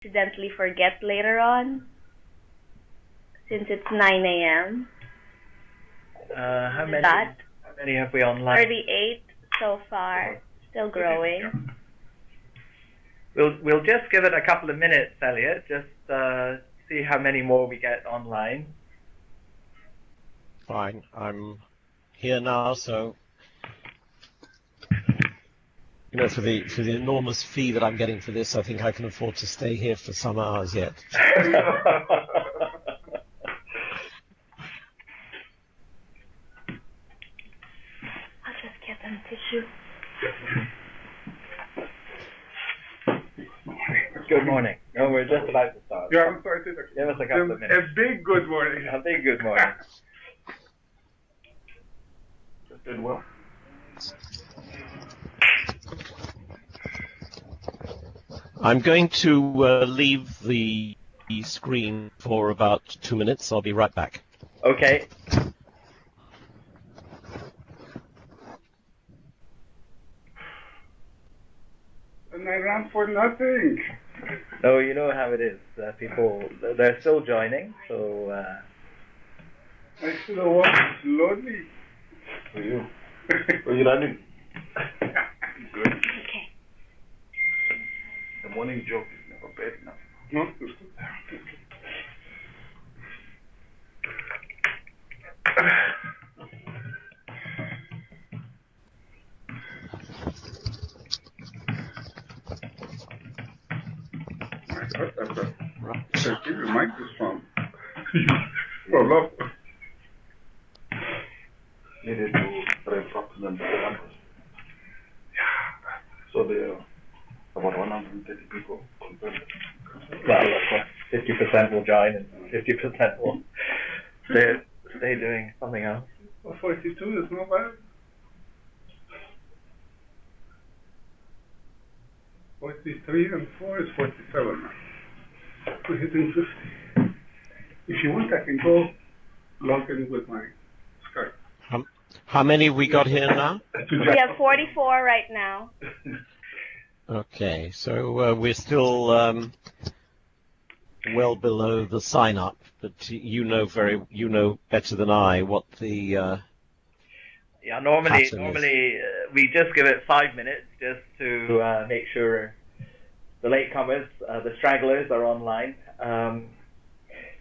accidentally forget later on, since it's 9 a.m. How many have we online? 38 so far, still growing. We'll just give it a couple of minutes, Elliot. Just see how many more we get online. Fine, I'm here now, so for the enormous fee that I'm getting for this, I think I can afford to stay here for some hours yet. I'll just get them tissue. Good morning. No, we're just about to start. Yeah, I'm sorry. Give us a couple of minutes. A big good morning. A big good morning. Just did well. I'm going to leave the screen for about 2 minutes. I'll be right back. Okay. And I ran for nothing. No, you know how it is. People, they're still joining, so... I should have walked slowly. For you. Are you running? Good. Okay. The morning joke is never bad enough. No? Right. Give your microphone. Well, love. Needed to represent the numbers. Yeah. So there are about 130 people confirmed. Well, of course, 50% will join and 50% will stay doing something else. Well, 42 is not bad. 43 and 4 is 47 now. We're hitting 50. If you want, I can go log in with my Skype. How many we got here now? We have 44 right now. Okay, so we're still well below the sign up, but you know better than I what the yeah, normally we just give it 5 minutes just to make sure the latecomers, the stragglers are online.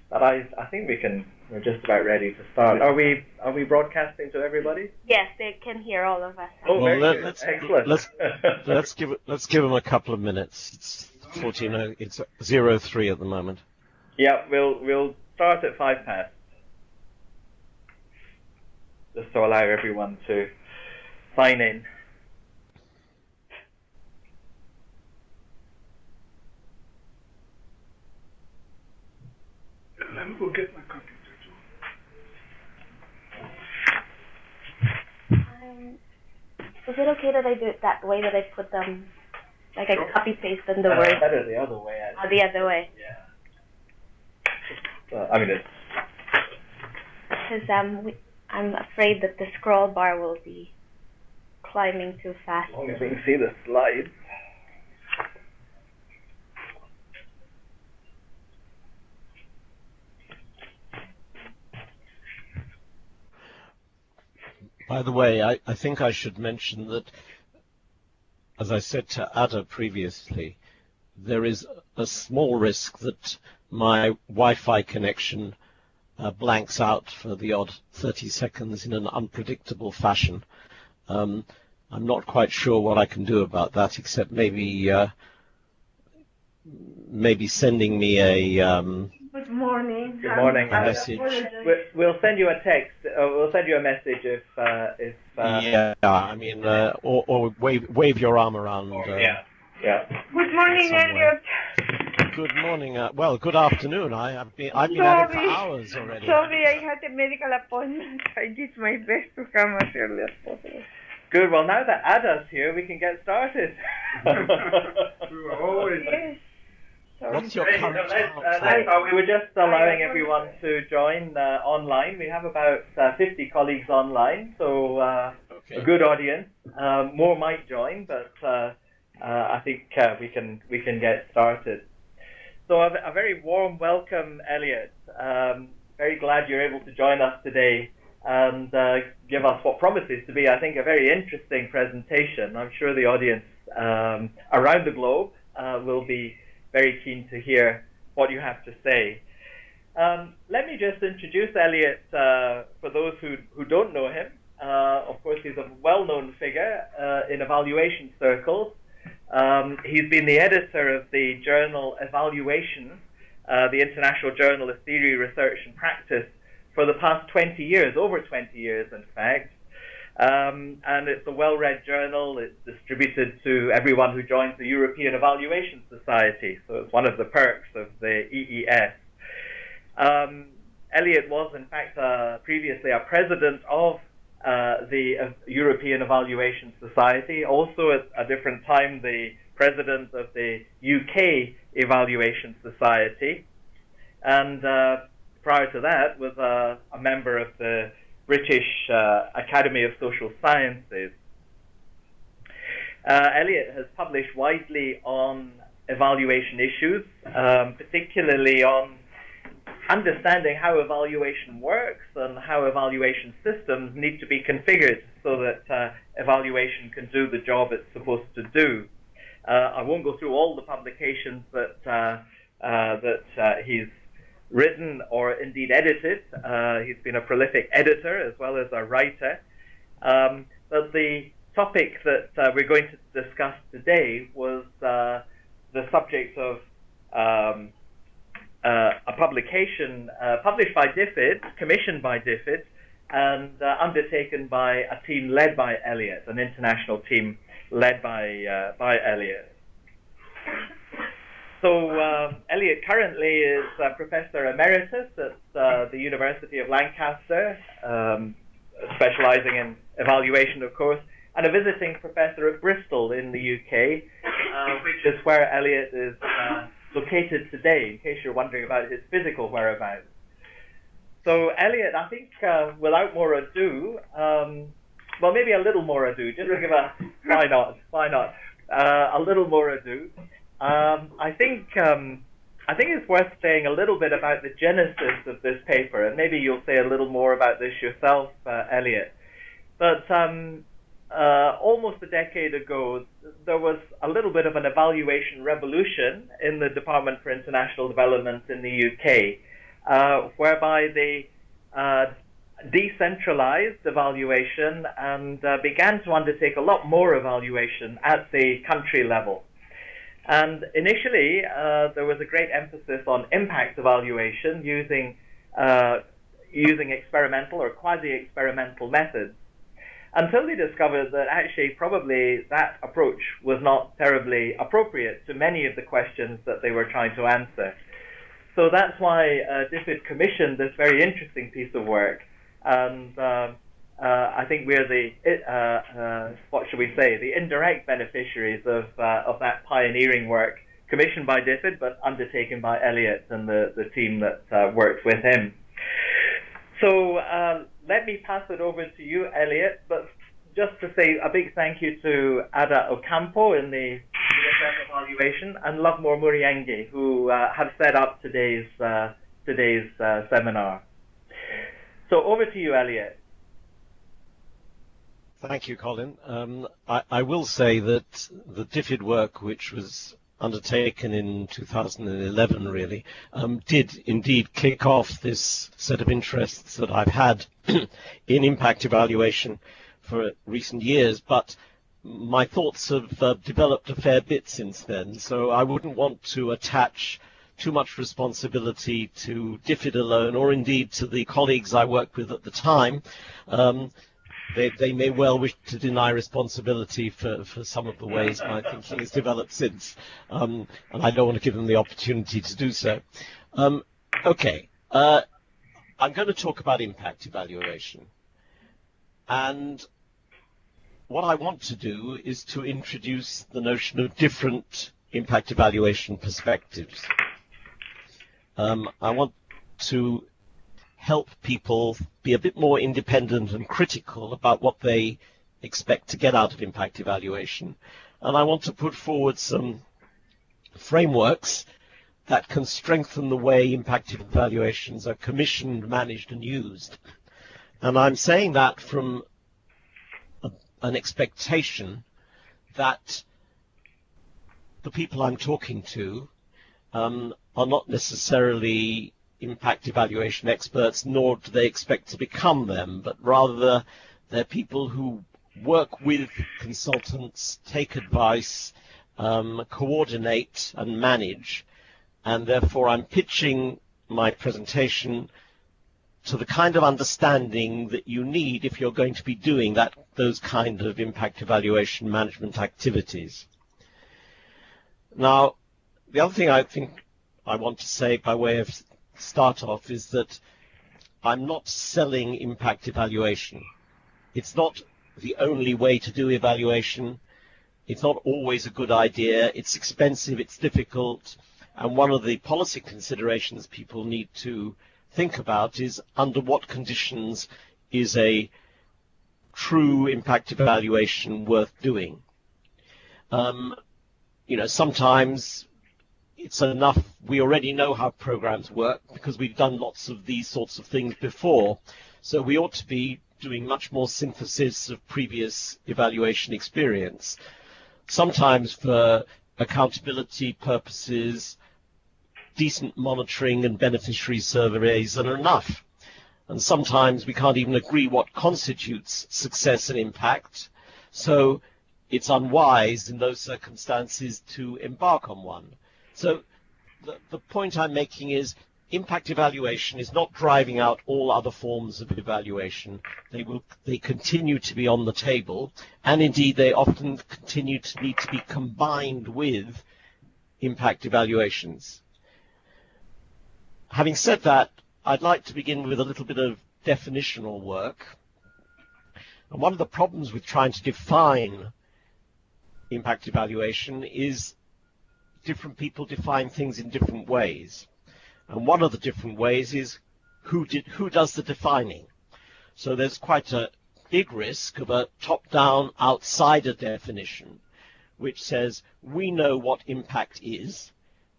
But I think we're just about ready to start. Are we broadcasting to everybody? Yes, they can hear all of us. Oh, well, excellent. let's give them a couple of minutes. It's 14. It's 03 at the moment. Yeah, we'll start at 5 past, just to allow everyone to sign in. Let me go get my computer too. Is it okay that I do it that way, that I put them, like I copy paste them the words? Better the other way. Oh, the other way. Yeah. I mean, it's... Because I'm afraid that the scroll bar will be climbing too fast. As long as we can see the slides. By the way, I think I should mention that, as I said to Ada previously, there is a small risk that my Wi-Fi connection blanks out for the odd 30 seconds in an unpredictable fashion. I'm not quite sure what I can do about that, except maybe sending me a Good morning. Good morning. A message. We'll send you a text. We'll send you a message if. Yeah, I mean, or wave your arm around. Yeah. Good morning, somewhere. Elliot. Good morning. Well, good afternoon. I've been at it for hours already. Sorry, I had a medical appointment. I did my best to come as early as possible. Good. Well, now that Ada's here, we can get started. We were always. Yes. What's your current we were just allowing everyone to join online. We have about 50 colleagues online, so a good audience. More might join, but I think we can get started. So a very warm welcome, Elliot. Very glad you're able to join us today and give us what promises to be, I think, a very interesting presentation. I'm sure the audience around the globe will be very keen to hear what you have to say. Let me just introduce Elliot for those who don't know him. Of course, he's a well-known figure in evaluation circles. He's been the editor of the journal Evaluation, the International Journal of Theory, Research and Practice, for the past 20 years, over 20 years, in fact. And it's a well-read journal. It's distributed to everyone who joins the European Evaluation Society. So it's one of the perks of the EES. Elliot was, in fact, previously a president of the European Evaluation Society, also at a different time the president of the UK Evaluation Society, and prior to that was a member of the British Academy of Social Sciences. Elliot has published widely on evaluation issues, particularly on understanding how evaluation works and how evaluation systems need to be configured so that evaluation can do the job it's supposed to do. I won't go through all the publications that he's written or indeed edited. He's been a prolific editor as well as a writer. But the topic that we're going to discuss today was the subject of a publication published by DFID, commissioned by DFID, and undertaken by a team led by Elliot, an international team led by Elliot. So Elliot currently is Professor Emeritus at the University of Lancaster, specializing in evaluation, of course, and a visiting professor at Bristol in the UK, which is where Elliot is located today, in case you're wondering about his physical whereabouts. So Elliot, I think without more ado, well, maybe a little more ado, just to give a, why not, a little more ado. I think it's worth saying a little bit about the genesis of this paper, and maybe you'll say a little more about this yourself, Elliot. But almost a decade ago, there was a little bit of an evaluation revolution in the Department for International Development in the UK, whereby they decentralized evaluation and began to undertake a lot more evaluation at the country level. And initially, there was a great emphasis on impact evaluation using experimental or quasi-experimental methods, until they discovered that actually probably that approach was not terribly appropriate to many of the questions that they were trying to answer. So that's why DFID commissioned this very interesting piece of work, and I think we're the, what should we say, the indirect beneficiaries of that pioneering work, commissioned by DFID but undertaken by Elliot and the team that worked with him. So let me pass it over to you, Elliot, but just to say a big thank you to Ada Ocampo in the DSF evaluation and Lovemore Murienge, who have set up today's seminar. So over to you, Elliot. Thank you, Colin. I will say that the DFID work, which was undertaken in 2011, really, did indeed kick off this set of interests that I've had in impact evaluation for recent years, but my thoughts have developed a fair bit since then, so I wouldn't want to attach too much responsibility to DFID alone, or indeed to the colleagues I worked with at the time. They may well wish to deny responsibility for some of the ways my thinking has developed since, and I don't want to give them the opportunity to do so. Okay, I'm going to talk about impact evaluation, and what I want to do is to introduce the notion of different impact evaluation perspectives. I want to help people be a bit more independent and critical about what they expect to get out of impact evaluation. And I want to put forward some frameworks that can strengthen the way impact evaluations are commissioned, managed, and used. And I'm saying that from an expectation that the people I'm talking to are not necessarily impact evaluation experts, nor do they expect to become them, but rather they're people who work with consultants, take advice, coordinate and manage, and therefore I'm pitching my presentation to the kind of understanding that you need if you're going to be doing those kind of impact evaluation management activities. Now, the other thing I think I want to say by way of start off is that I'm not selling impact evaluation. It's not the only way to do evaluation. It's not always a good idea. It's expensive, it's difficult, and one of the policy considerations people need to think about is under what conditions is a true impact evaluation worth doing. Sometimes it's enough, we already know how programs work because we've done lots of these sorts of things before, so we ought to be doing much more synthesis of previous evaluation experience. Sometimes for accountability purposes, decent monitoring and beneficiary surveys are enough. And sometimes we can't even agree what constitutes success and impact, so it's unwise in those circumstances to embark on one. So the point I'm making is impact evaluation is not driving out all other forms of evaluation. They continue to be on the table, and indeed they often continue to need to be combined with impact evaluations. Having said that, I'd like to begin with a little bit of definitional work. And one of the problems with trying to define impact evaluation is different people define things in different ways. And one of the different ways is who does the defining. So there's quite a big risk of a top-down outsider definition, which says we know what impact is,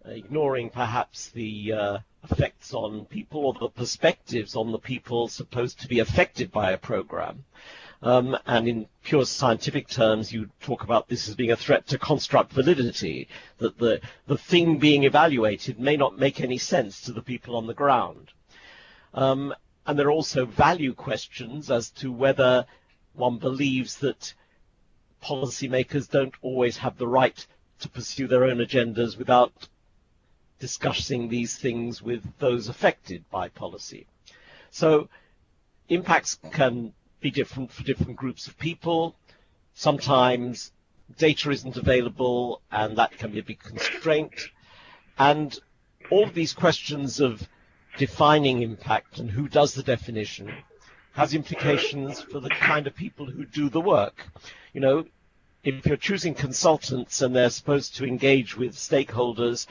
ignoring perhaps the effects on people or the perspectives on the people supposed to be affected by a program. And in pure scientific terms, you talk about this as being a threat to construct validity, that the thing being evaluated may not make any sense to the people on the ground. And there are also value questions as to whether one believes that policymakers don't always have the right to pursue their own agendas without discussing these things with those affected by policy. So impacts can be different for different groups of people. Sometimes data isn't available, and that can be a big constraint. And all of these questions of defining impact and who does the definition has implications for the kind of people who do the work. If you're choosing consultants and they're supposed to engage with stakeholders,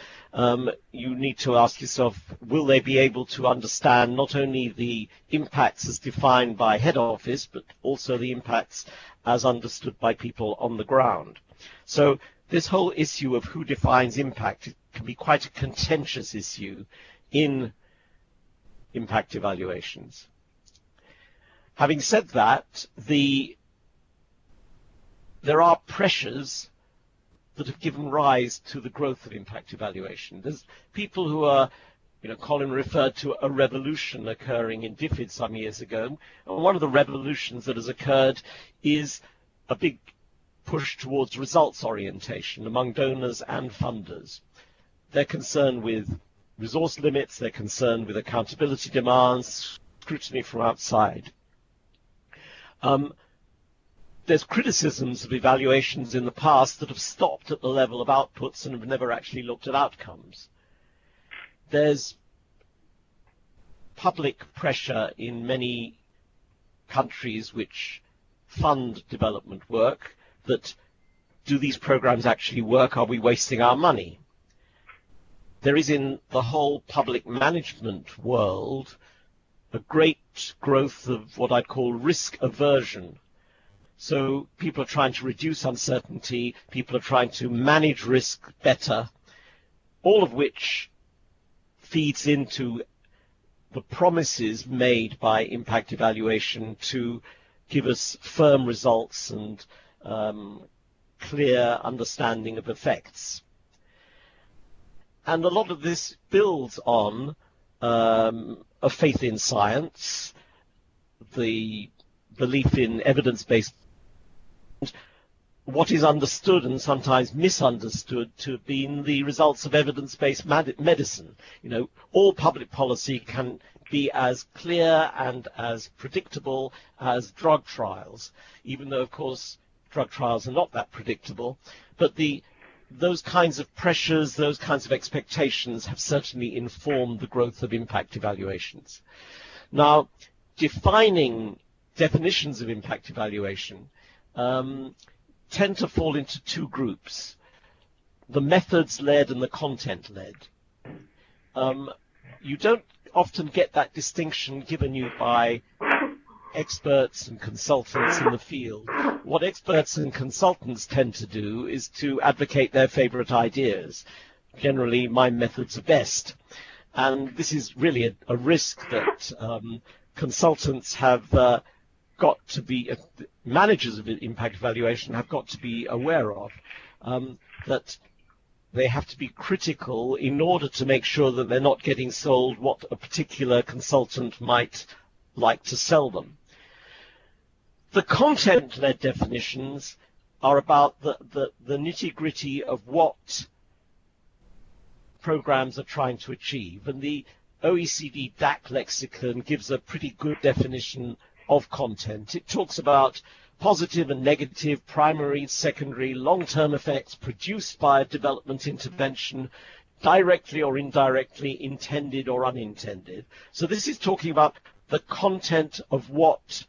you need to ask yourself, will they be able to understand not only the impacts as defined by head office, but also the impacts as understood by people on the ground? So this whole issue of who defines impact can be quite a contentious issue in impact evaluations. Having said that, there are pressures that have given rise to the growth of impact evaluation. There's people who are, Colin referred to a revolution occurring in DFID some years ago. And one of the revolutions that has occurred is a big push towards results orientation among donors and funders. They're concerned with resource limits, they're concerned with accountability demands, scrutiny from outside. There's criticisms of evaluations in the past that have stopped at the level of outputs and have never actually looked at outcomes. There's public pressure in many countries which fund development work that do these programs actually work? Are we wasting our money? There is in the whole public management world a great growth of what I'd call risk aversion. So people are trying to reduce uncertainty, people are trying to manage risk better, all of which feeds into the promises made by impact evaluation to give us firm results and clear understanding of effects. And a lot of this builds on a faith in science, the belief in evidence-based, what is understood and sometimes misunderstood to have been the results of evidence-based medicine. You know, all public policy can be as clear and as predictable as drug trials, even though, of course, drug trials are not that predictable. But those kinds of pressures, those kinds of expectations have certainly informed the growth of impact evaluations. Now, defining definitions of impact evaluation tend to fall into two groups, the methods-led and the content-led. You don't often get that distinction given you by experts and consultants in the field. What experts and consultants tend to do is to advocate their favorite ideas. Generally, my methods are best. And this is really a risk that consultants have got to be, managers of impact evaluation have got to be aware of, that they have to be critical in order to make sure that they're not getting sold what a particular consultant might like to sell them. The content-led definitions are about the nitty-gritty of what programs are trying to achieve, and the OECD DAC lexicon gives a pretty good definition of content. It talks about positive and negative, primary, secondary, long-term effects produced by a development intervention, directly or indirectly, intended or unintended. So this is talking about the content of what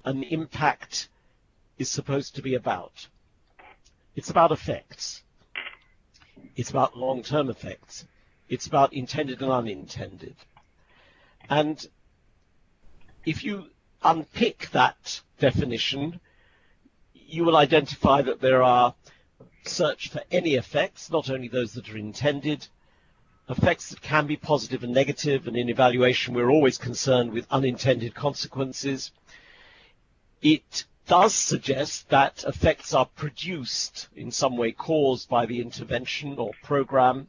an impact is supposed to be about. It's about effects. It's about long-term effects. It's about intended and unintended. And if you unpick that definition, you will identify that there are search for any effects, not only those that are intended, effects that can be positive and negative, and in evaluation we're always concerned with unintended consequences. It does suggest that effects are produced in some way, caused by the intervention or program.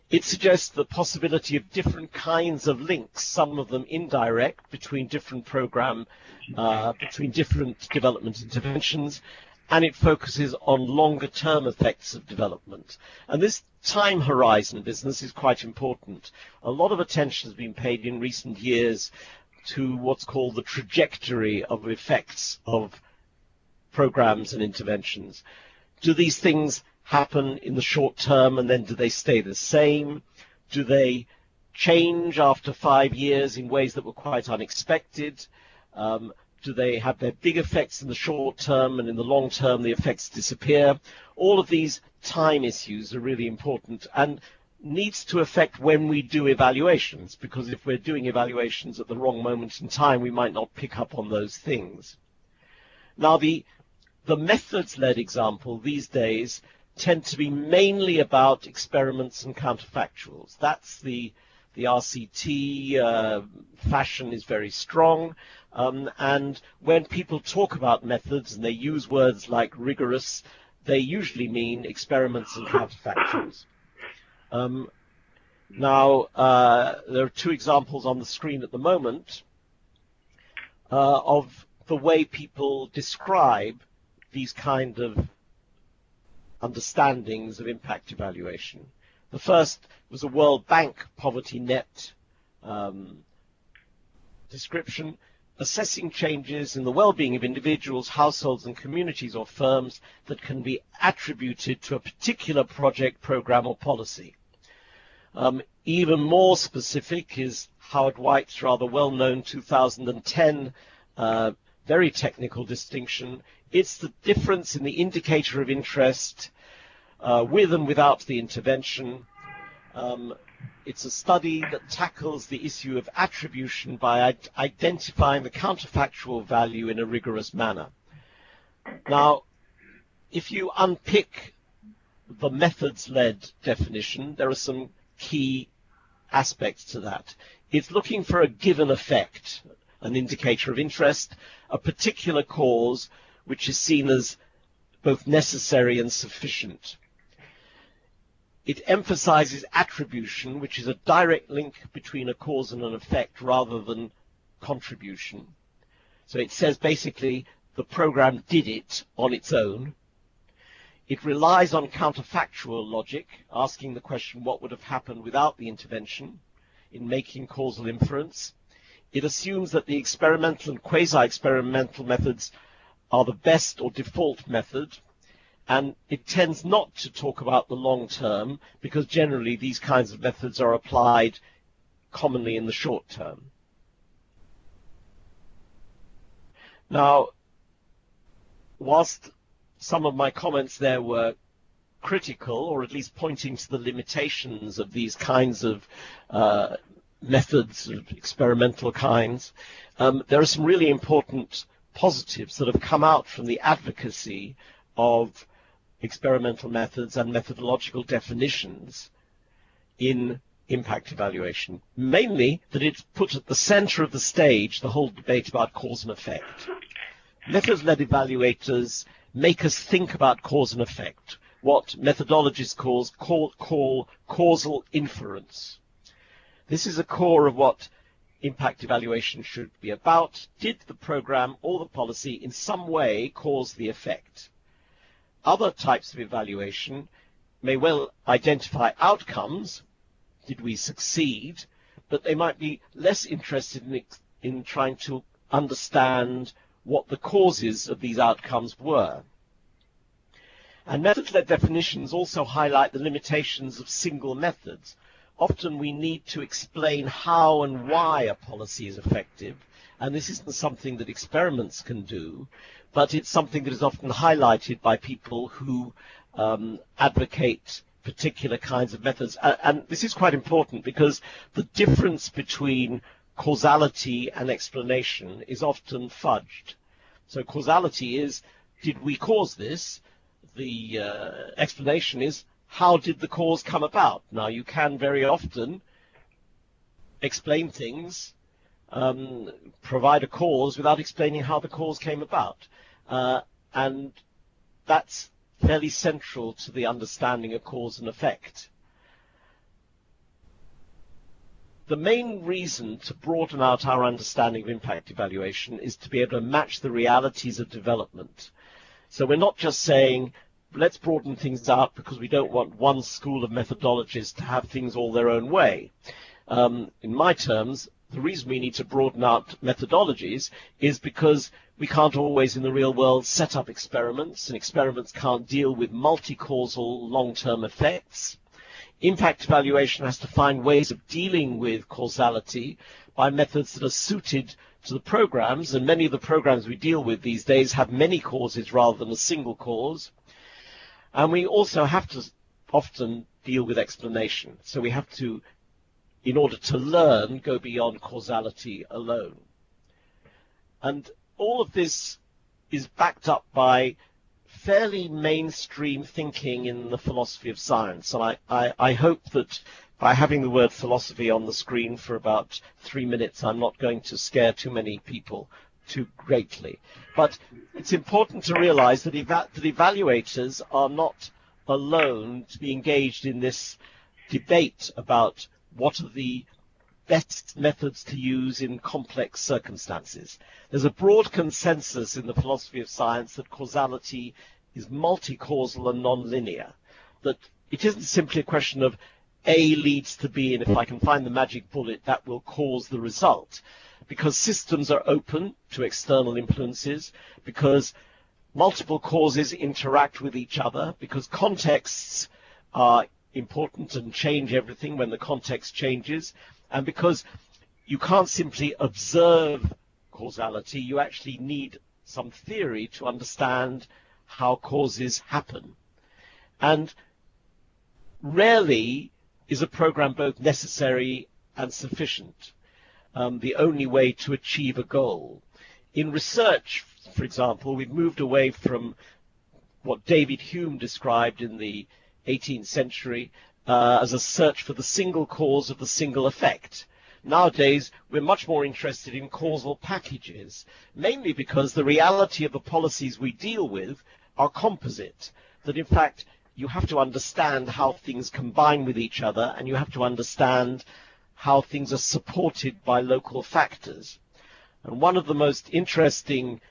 It suggests the possibility of different kinds of links, some of them indirect, between different between different development interventions, and it focuses on longer-term effects of development. And this time horizon business is quite important. A lot of attention has been paid in recent years to what's called the trajectory of effects of programs and interventions. Do these things happen in the short term and then do they stay the same? Do they change after 5 years in ways that were quite unexpected? Do they have their big effects in the short term and in the long term the effects disappear? All of these time issues are really important and needs to affect when we do evaluations, because if we're doing evaluations at the wrong moment in time, we might not pick up on those things. Now, the methods-led example these days tend to be mainly about experiments and counterfactuals. That's the RCT fashion is very strong, and when people talk about methods and they use words like rigorous, they usually mean experiments and counterfactuals. Now, there are two examples on the screen at the moment of the way people describe these kind of understandings of impact evaluation. The first was a World Bank poverty net description, assessing changes in the well-being of individuals, households and communities or firms that can be attributed to a particular project, program or policy. Even more specific is Howard White's rather well-known 2010 very technical distinction. It's the difference in the indicator of interest with and without the intervention. It's a study that tackles the issue of attribution by identifying the counterfactual value in a rigorous manner. Now, if you unpick the methods-led definition, there are some key aspects to that. It's looking for a given effect, an indicator of interest, a particular cause which is seen as both necessary and sufficient. It emphasizes attribution, which is a direct link between a cause and an effect rather than contribution. So it says basically the program did it on its own. It relies on counterfactual logic, asking the question what would have happened without the intervention in making causal inference. It assumes that the experimental and quasi-experimental methods are the best or default method, and it tends not to talk about the long term because generally these kinds of methods are applied commonly in the short term. Now, whilst some of my comments there were critical, or at least pointing to the limitations of these kinds of methods, of experimental kinds, there are some really important positives that have come out from the advocacy of experimental methods and methodological definitions in impact evaluation. Mainly that it's put at the center of the stage the whole debate about cause and effect. Methods-led evaluators make us think about cause and effect, what methodologists call causal inference. This is a core of what impact evaluation should be about. Did the program or the policy in some way cause the effect? Other types of evaluation may well identify outcomes. Did we succeed? But they might be less interested in trying to understand what the causes of these outcomes were. And method-led definitions also highlight the limitations of single methods. Often we need to explain how and why a policy is effective, and this isn't something that experiments can do, but it's something that is often highlighted by people who advocate particular kinds of methods. And this is quite important because the difference between causality and explanation is often fudged. So causality is, did we cause this? The explanation is, how did the cause come about? Now, you can very often explain things, provide a cause without explaining how the cause came about. And that's fairly central to the understanding of cause and effect. The main reason to broaden out our understanding of impact evaluation is to be able to match the realities of development. So we're not just saying, let's broaden things out because we don't want one school of methodologists to have things all their own way. In my terms, the reason we need to broaden out methodologies is because we can't always in the real world set up experiments, and experiments can't deal with multi-causal long-term effects. Impact evaluation has to find ways of dealing with causality by methods that are suited to the programs, and many of the programs we deal with these days have many causes rather than a single cause. And we also have to often deal with explanation. So we have to, in order to learn, go beyond causality alone. And all of this is backed up by fairly mainstream thinking in the philosophy of science. And I hope that by having the word philosophy on the screen for about 3 minutes, I'm not going to scare too many people too greatly. But it's important to realize that, that evaluators are not alone to be engaged in this debate about what are the best methods to use in complex circumstances. There's a broad consensus in the philosophy of science that causality is multi-causal and non-linear, that it isn't simply a question of A leads to B, and if I can find the magic bullet, that will cause the result. Because systems are open to external influences, because multiple causes interact with each other, because contexts are important and change everything when the context changes, and because you can't simply observe causality, you actually need some theory to understand how causes happen. And rarely is a program both necessary and sufficient, the only way to achieve a goal. In research, for example, we've moved away from what David Hume described in the 18th century as a search for the single cause of the single effect. Nowadays, we're much more interested in causal packages, mainly because the reality of the policies we deal with are composite, that in fact you have to understand how things combine with each other, and you have to understand how things are supported by local factors. And one of the most interesting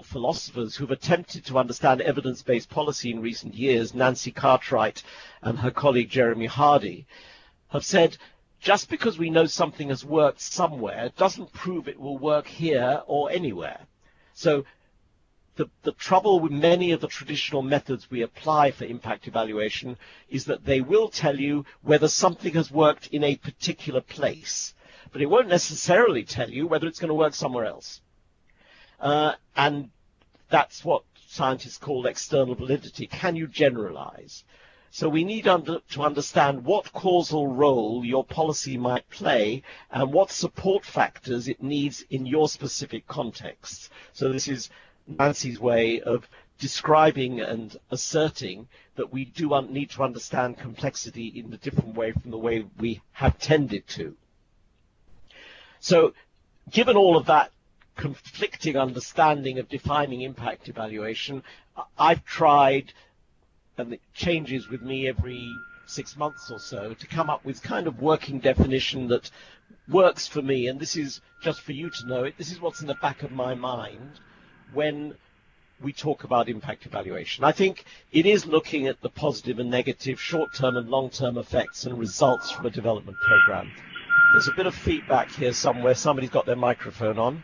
philosophers who've attempted to understand evidence-based policy in recent years, Nancy Cartwright and her colleague Jeremy Hardy, have said, just because we know something has worked somewhere doesn't prove it will work here or anywhere. So the trouble with many of the traditional methods we apply for impact evaluation is that they will tell you whether something has worked in a particular place, but it won't necessarily tell you whether it's going to work somewhere else. And that's what scientists call external validity. Can you generalize? So we need to understand what causal role your policy might play and what support factors it needs in your specific context. So this is Nancy's way of describing and asserting that we do need to understand complexity in a different way from the way we have tended to. So given all of that conflicting understanding of defining impact evaluation, I've tried, and it changes with me every 6 months or so, to come up with kind of working definition that works for me. And this is just for you to know it. This is what's in the back of my mind when we talk about impact evaluation. I think it is looking at the positive and negative, short-term and long-term effects and results from a development program. There's a bit of feedback here somewhere. Somebody's got their microphone on.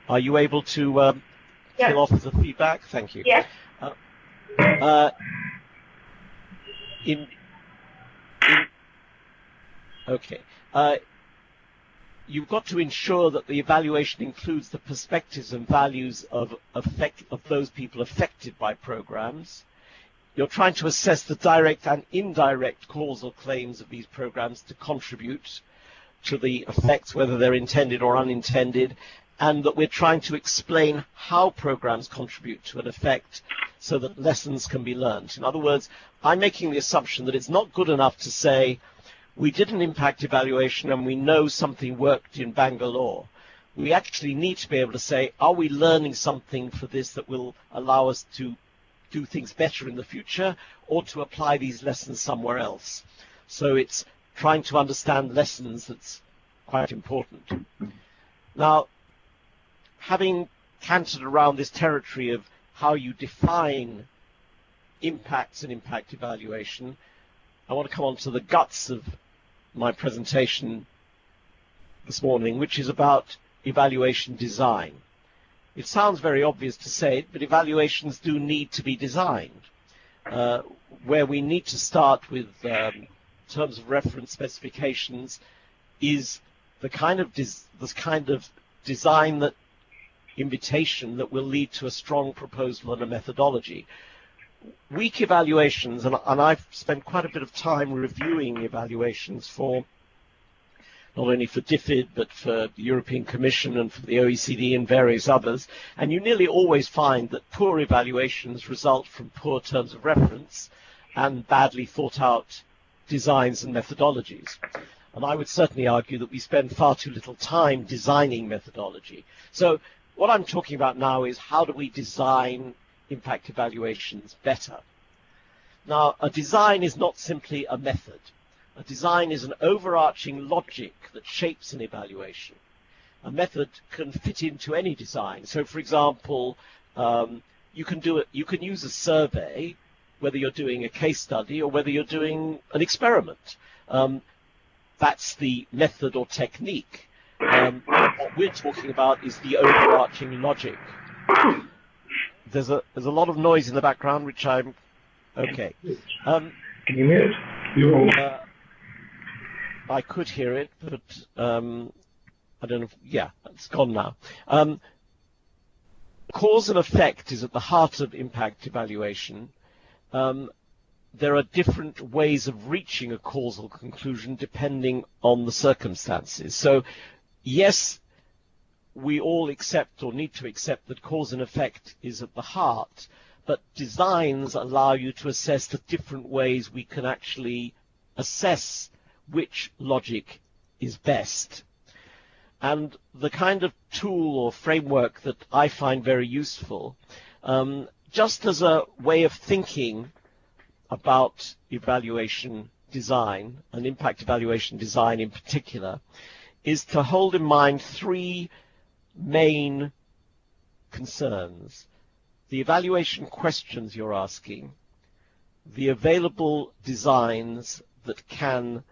Are you able to kill off the feedback? Thank you. Yes. Okay. You've got to ensure that the evaluation includes the perspectives and values of those people affected by programs. You're trying to assess the direct and indirect causal claims of these programs to contribute to the effects, whether they're intended or unintended, and that we're trying to explain how programs contribute to an effect so that lessons can be learned. In other words, I'm making the assumption that it's not good enough to say, we did an impact evaluation and we know something worked in Bangalore. We actually need to be able to say, are we learning something for this that will allow us to do things better in the future, or to apply these lessons somewhere else? So it's trying to understand lessons that's quite important. Now, having cantered around this territory of how you define impacts and impact evaluation, I want to come on to the guts of my presentation this morning, which is about evaluation design. It sounds very obvious to say it, but evaluations do need to be designed. Where we need to start with terms of reference specifications is the kind of design that invitation that will lead to a strong proposal and a methodology. Weak evaluations, and I've spent quite a bit of time reviewing evaluations for not only for DFID, but for the European Commission and for the OECD and various others, and you nearly always find that poor evaluations result from poor terms of reference and badly thought out designs and methodologies. And I would certainly argue that we spend far too little time designing methodology. So what I'm talking about now is how do we design impact evaluations better? Now, a design is not simply a method. A design is an overarching logic that shapes an evaluation. A method can fit into any design. So, for example, you can use a survey, whether you're doing a case study or whether you're doing an experiment. That's the method or technique. What we're talking about is the overarching logic. There's a lot of noise in the background, which I'm okay. Can you mute? I could hear it, but I don't know. Yeah, it's gone now. Cause and effect is at the heart of impact evaluation. There are different ways of reaching a causal conclusion depending on the circumstances. So, yes, we all accept or need to accept that cause and effect is at the heart, but designs allow you to assess the different ways we can actually assess which logic is best. And the kind of tool or framework that I find very useful, just as a way of thinking about evaluation design, and impact evaluation design in particular, is to hold in mind three main concerns: the evaluation questions you're asking, the available designs that can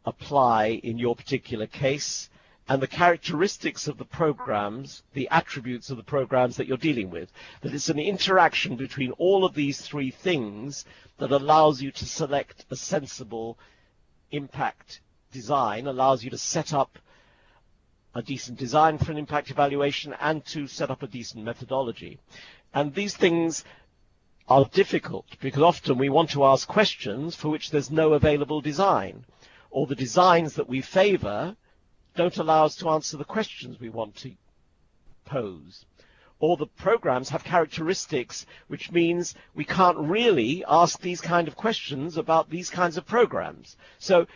apply in your particular case, and the characteristics of the programs, the attributes of the programs that you're dealing with. That it's an interaction between all of these three things that allows you to select a sensible impact design, allows you to set up a decent design for an impact evaluation and to set up a decent methodology. And these things are difficult because often we want to ask questions for which there's no available design, or the designs that we favor don't allow us to answer the questions we want to pose. Or the programs have characteristics which means we can't really ask these kind of questions about these kinds of programs. So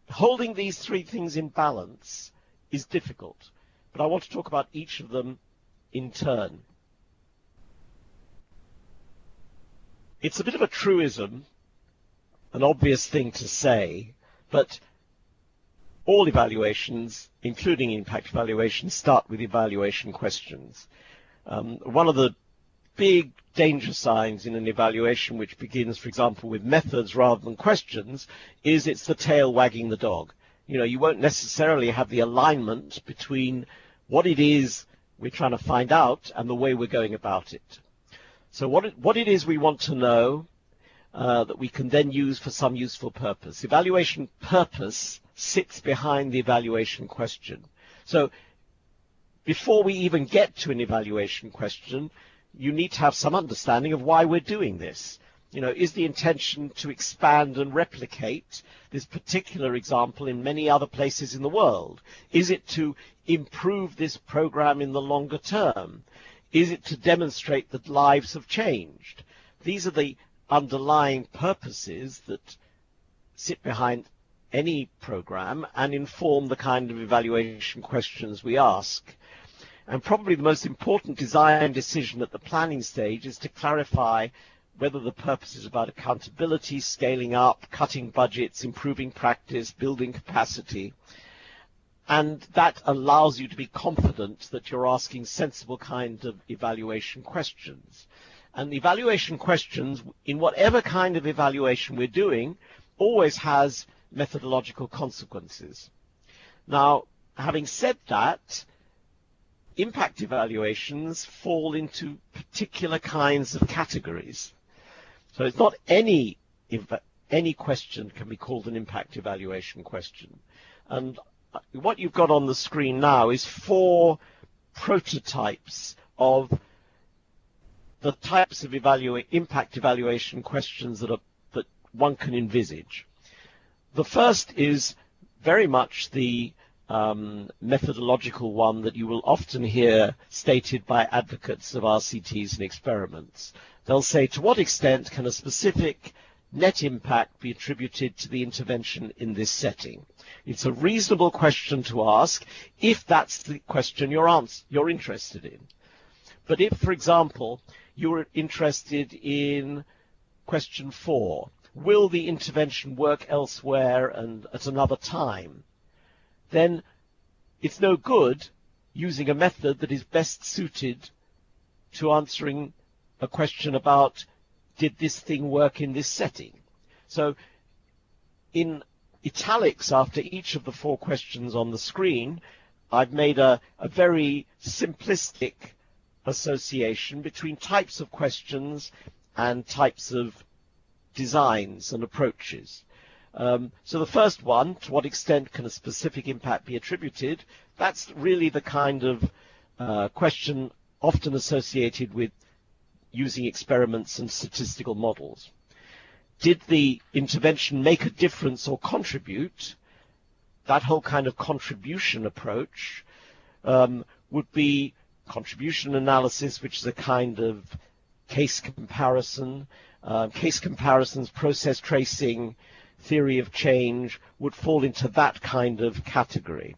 holding these three things in balance is difficult. But I want to talk about each of them in turn. It's a bit of a truism, an obvious thing to say, but all evaluations, including impact evaluations, start with evaluation questions. One of the big danger signs in an evaluation which begins, for example, with methods rather than questions is it's the tail wagging the dog. You know, you won't necessarily have the alignment between what it is we're trying to find out and the way we're going about it. So what it is we want to know that we can then use for some useful purpose. Evaluation purpose sits behind the evaluation question. So before we even get to an evaluation question, you need to have some understanding of why we're doing this. You know, is the intention to expand and replicate this particular example in many other places in the world? Is it to improve this program in the longer term? Is it to demonstrate that lives have changed? These are the underlying purposes that sit behind any program and inform the kind of evaluation questions we ask. And probably the most important design decision at the planning stage is to clarify whether the purpose is about accountability, scaling up, cutting budgets, improving practice, building capacity. And that allows you to be confident that you're asking sensible kind of evaluation questions. And the evaluation questions, in whatever kind of evaluation we're doing, always has methodological consequences. Now, having said that, impact evaluations fall into particular kinds of categories. So it's not any question can be called an impact evaluation question. And what you've got on the screen now is 4 prototypes of the types of impact evaluation questions that one can envisage. The first is very much the methodological one that you will often hear stated by advocates of RCTs and experiments. They'll say, to what extent can a specific net impact be attributed to the intervention in this setting? It's a reasonable question to ask if that's the question you're interested in. But if, for example, you're interested in question 4, will the intervention work elsewhere and at another time, then it's no good using a method that is best suited to answering a question about, did this thing work in this setting? So in italics after each of the 4 questions on the screen, I've made a very simplistic association between types of questions and types of designs and approaches. So the first one, to what extent can a specific impact be attributed? That's really the kind of question often associated with using experiments and statistical models. Did the intervention make a difference or contribute? That whole kind of contribution approach would be contribution analysis, which is a kind of case comparison. Case comparisons, process tracing, theory of change would fall into that kind of category.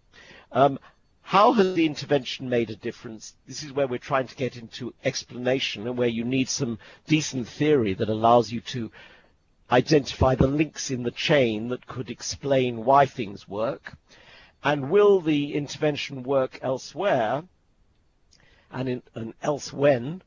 How has the intervention made a difference? This is where we're trying to get into explanation and where you need some decent theory that allows you to identify the links in the chain that could explain why things work. And will the intervention work elsewhere and else when?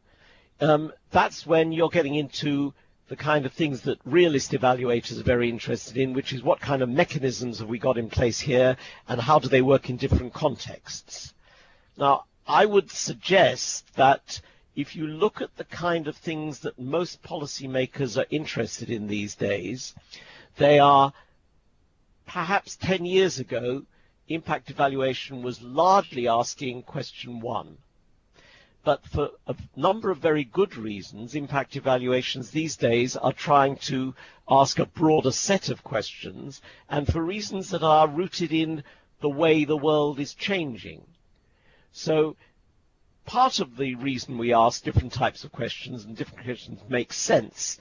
That's when you're getting into the kind of things that realist evaluators are very interested in, which is what kind of mechanisms have we got in place here and how do they work in different contexts. Now, I would suggest that if you look at the kind of things that most policymakers are interested in these days, they are, perhaps 10 years ago, impact evaluation was largely asking question one. But for a number of very good reasons, impact evaluations these days are trying to ask a broader set of questions, and for reasons that are rooted in the way the world is changing. So part of the reason we ask different types of questions and different questions make sense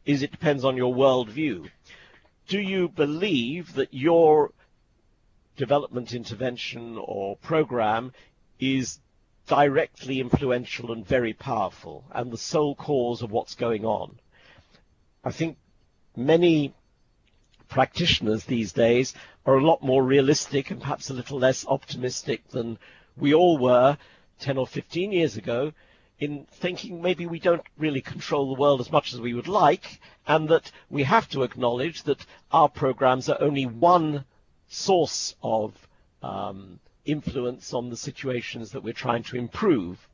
is it depends on your worldview. Do you believe that your development intervention or program is directly influential and very powerful and the sole cause of what's going on? I think many practitioners these days are a lot more realistic and perhaps a little less optimistic than we all were 10 or 15 years ago in thinking maybe we don't really control the world as much as we would like, and that we have to acknowledge that our programs are only one source of influence on the situations that we're trying to improve.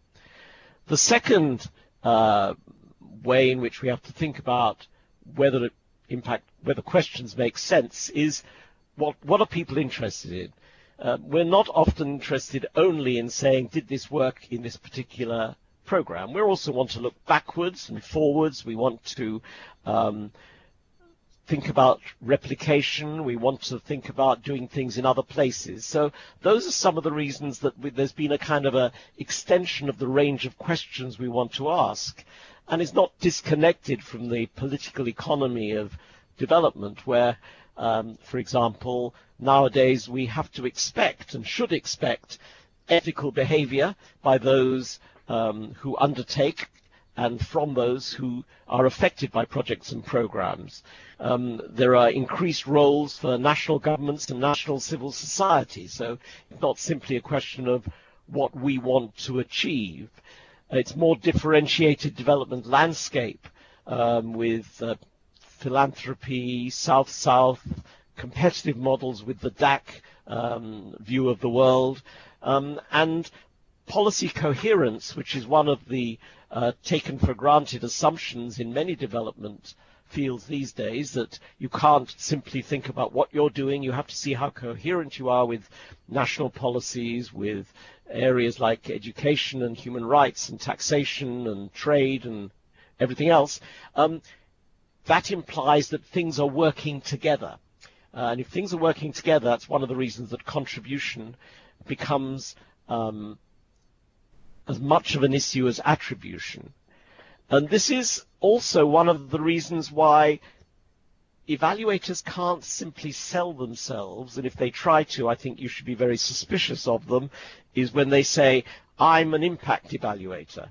The second way in which we have to think about whether questions make sense is what are people interested in? We're not often interested only in saying, did this work in this particular program? We also want to look backwards and forwards. We want to think about replication. We want to think about doing things in other places. So those are some of the reasons that there's been a kind of a extension of the range of questions we want to ask. And it's not disconnected from the political economy of development where, for example, nowadays we have to expect and should expect ethical behavior by those who undertake and from those who are affected by projects and programs. There are increased roles for national governments and national civil society, so it's not simply a question of what we want to achieve. It's more differentiated development landscape with philanthropy, South-South, competitive models with the DAC view of the world, and policy coherence, which is one of the taken for granted assumptions in many development fields these days, that you can't simply think about what you're doing. You have to see how coherent you are with national policies, with areas like education and human rights and taxation and trade and everything else. That implies that things are working together. And if things are working together, that's one of the reasons that contribution becomes as much of an issue as attribution. And this is also one of the reasons why evaluators can't simply sell themselves, and if they try to, I think you should be very suspicious of them, is when they say, I'm an impact evaluator.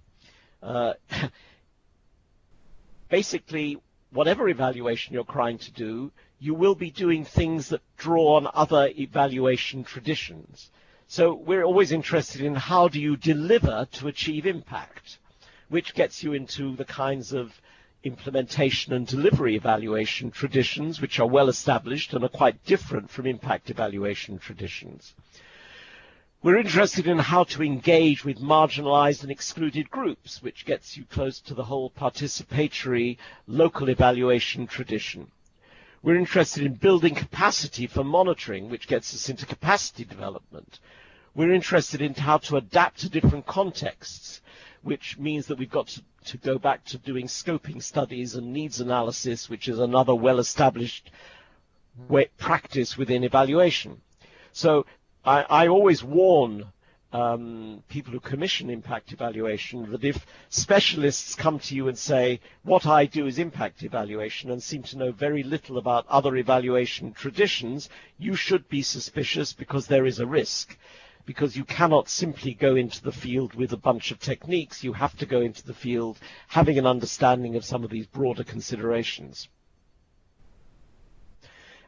Basically, whatever evaluation you're trying to do, you will be doing things that draw on other evaluation traditions. So we're always interested in how do you deliver to achieve impact, which gets you into the kinds of implementation and delivery evaluation traditions which are well established and are quite different from impact evaluation traditions. We're interested in how to engage with marginalized and excluded groups, which gets you close to the whole participatory local evaluation tradition. We're interested in building capacity for monitoring, which gets us into capacity development. We're interested in how to adapt to different contexts, which means that we've got to go back to doing scoping studies and needs analysis, which is another well-established practice within evaluation. So I always warn people who commission impact evaluation, that if specialists come to you and say, what I do is impact evaluation, and seem to know very little about other evaluation traditions, you should be suspicious, because there is a risk. Because you cannot simply go into the field with a bunch of techniques. You have to go into the field having an understanding of some of these broader considerations.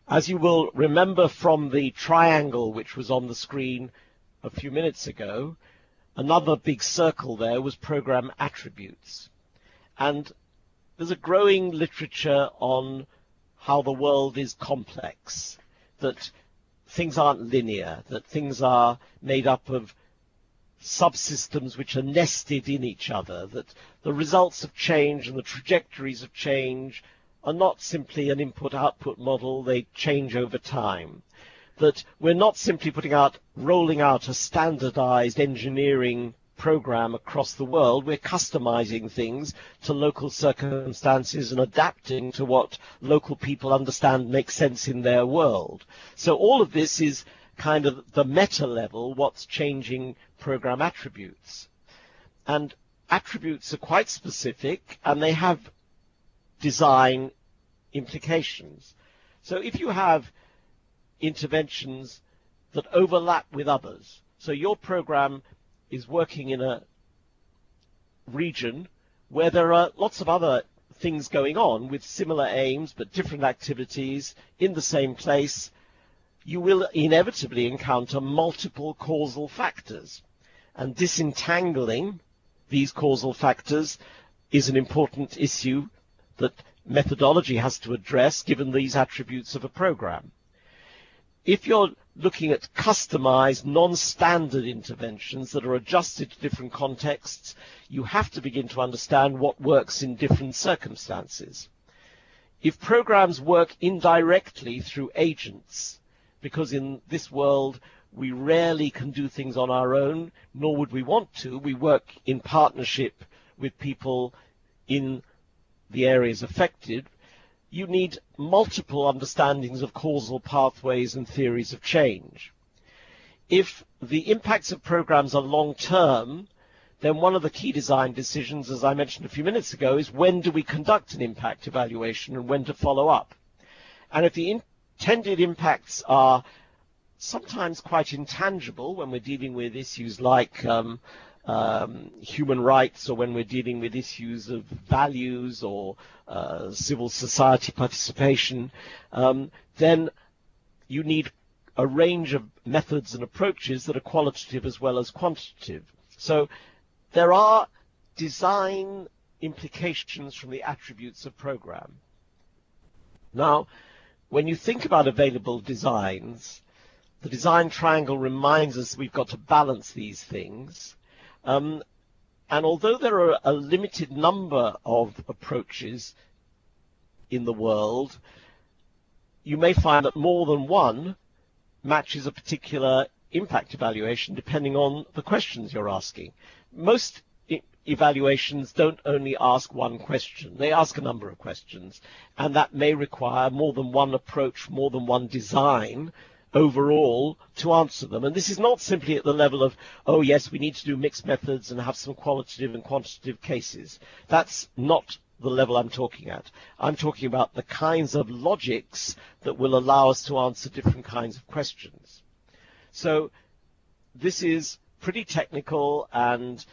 As you will remember from the triangle which was on the screen a few minutes ago, another big circle there was program attributes. And there's a growing literature on how the world is complex, that things aren't linear, that things are made up of subsystems which are nested in each other, that the results of change and the trajectories of change are not simply an input-output model, they change over time. That we're not simply rolling out a standardized engineering program across the world, we're customizing things to local circumstances and adapting to what local people understand makes sense in their world. So all of this is kind of the meta level, what's changing program attributes. And attributes are quite specific, and they have design implications. So if you have interventions that overlap with others, so your program is working in a region where there are lots of other things going on with similar aims but different activities in the same place, you will inevitably encounter multiple causal factors. And disentangling these causal factors is an important issue that methodology has to address given these attributes of a program. If you're looking at customized, non-standard interventions that are adjusted to different contexts, you have to begin to understand what works in different circumstances. If programs work indirectly through agents, because in this world we rarely can do things on our own, nor would we want to, we work in partnership with people in the areas affected, you need multiple understandings of causal pathways and theories of change. If the impacts of programs are long-term, then one of the key design decisions, as I mentioned a few minutes ago, is when do we conduct an impact evaluation and when to follow up. And if the intended impacts are sometimes quite intangible when we're dealing with issues like human rights, or when we're dealing with issues of values or civil society participation, then you need a range of methods and approaches that are qualitative as well as quantitative. So there are design implications from the attributes of program. Now, when you think about available designs, the design triangle reminds us we've got to balance these things. And although there are a limited number of approaches in the world, you may find that more than one matches a particular impact evaluation depending on the questions you're asking. Most evaluations don't only ask one question, they ask a number of questions, and that may require more than one approach, more than one design overall to answer them. And this is not simply at the level of, oh yes, we need to do mixed methods and have some qualitative and quantitative cases. That's not the level I'm talking at. I'm talking about the kinds of logics that will allow us to answer different kinds of questions. So this is pretty technical, and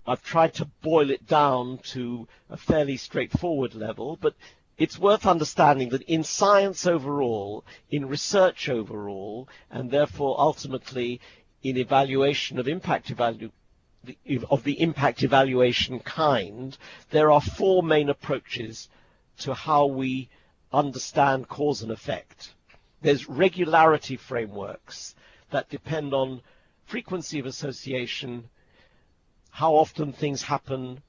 I've tried to boil it down to a fairly straightforward level, but it's worth understanding that in science overall, in research overall, and therefore ultimately in evaluation of impact of the impact evaluation kind, there are four main approaches to how we understand cause and effect. There's regularity frameworks that depend on frequency of association, how often things happen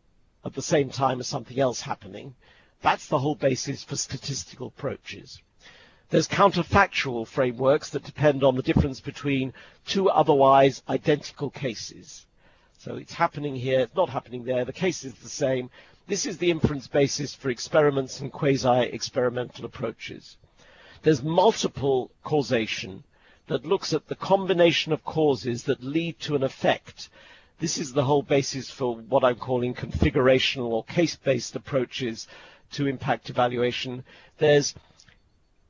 at the same time as something else happening. That's the whole basis for statistical approaches. There's counterfactual frameworks that depend on the difference between two otherwise identical cases. So it's happening here, it's not happening there, the case is the same. This is the inference basis for experiments and quasi-experimental approaches. There's multiple causation that looks at the combination of causes that lead to an effect. This is the whole basis for what I'm calling configurational or case-based approaches to impact evaluation. There's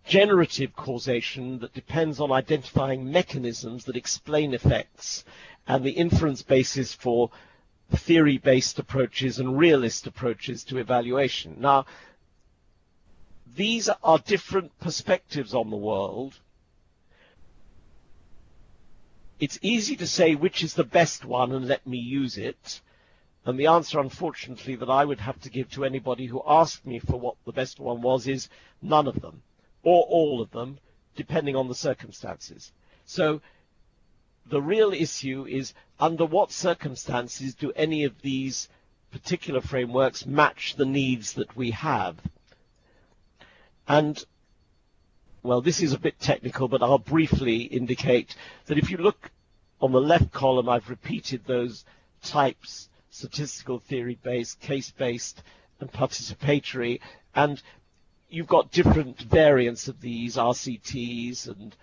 generative causation that depends on identifying mechanisms that explain effects, and the inference basis for theory-based approaches and realist approaches to evaluation. Now, these are different perspectives on the world. It's easy to say which is the best one and let me use it. And the answer, unfortunately, that I would have to give to anybody who asked me for what the best one was is none of them, or all of them, depending on the circumstances. So the real issue is under what circumstances do any of these particular frameworks match the needs that we have? And, well, this is a bit technical, but I'll briefly indicate that if you look on the left column, I've repeated those types: statistical, theory-based, case-based, and participatory. And you've got different variants of these, RCTs and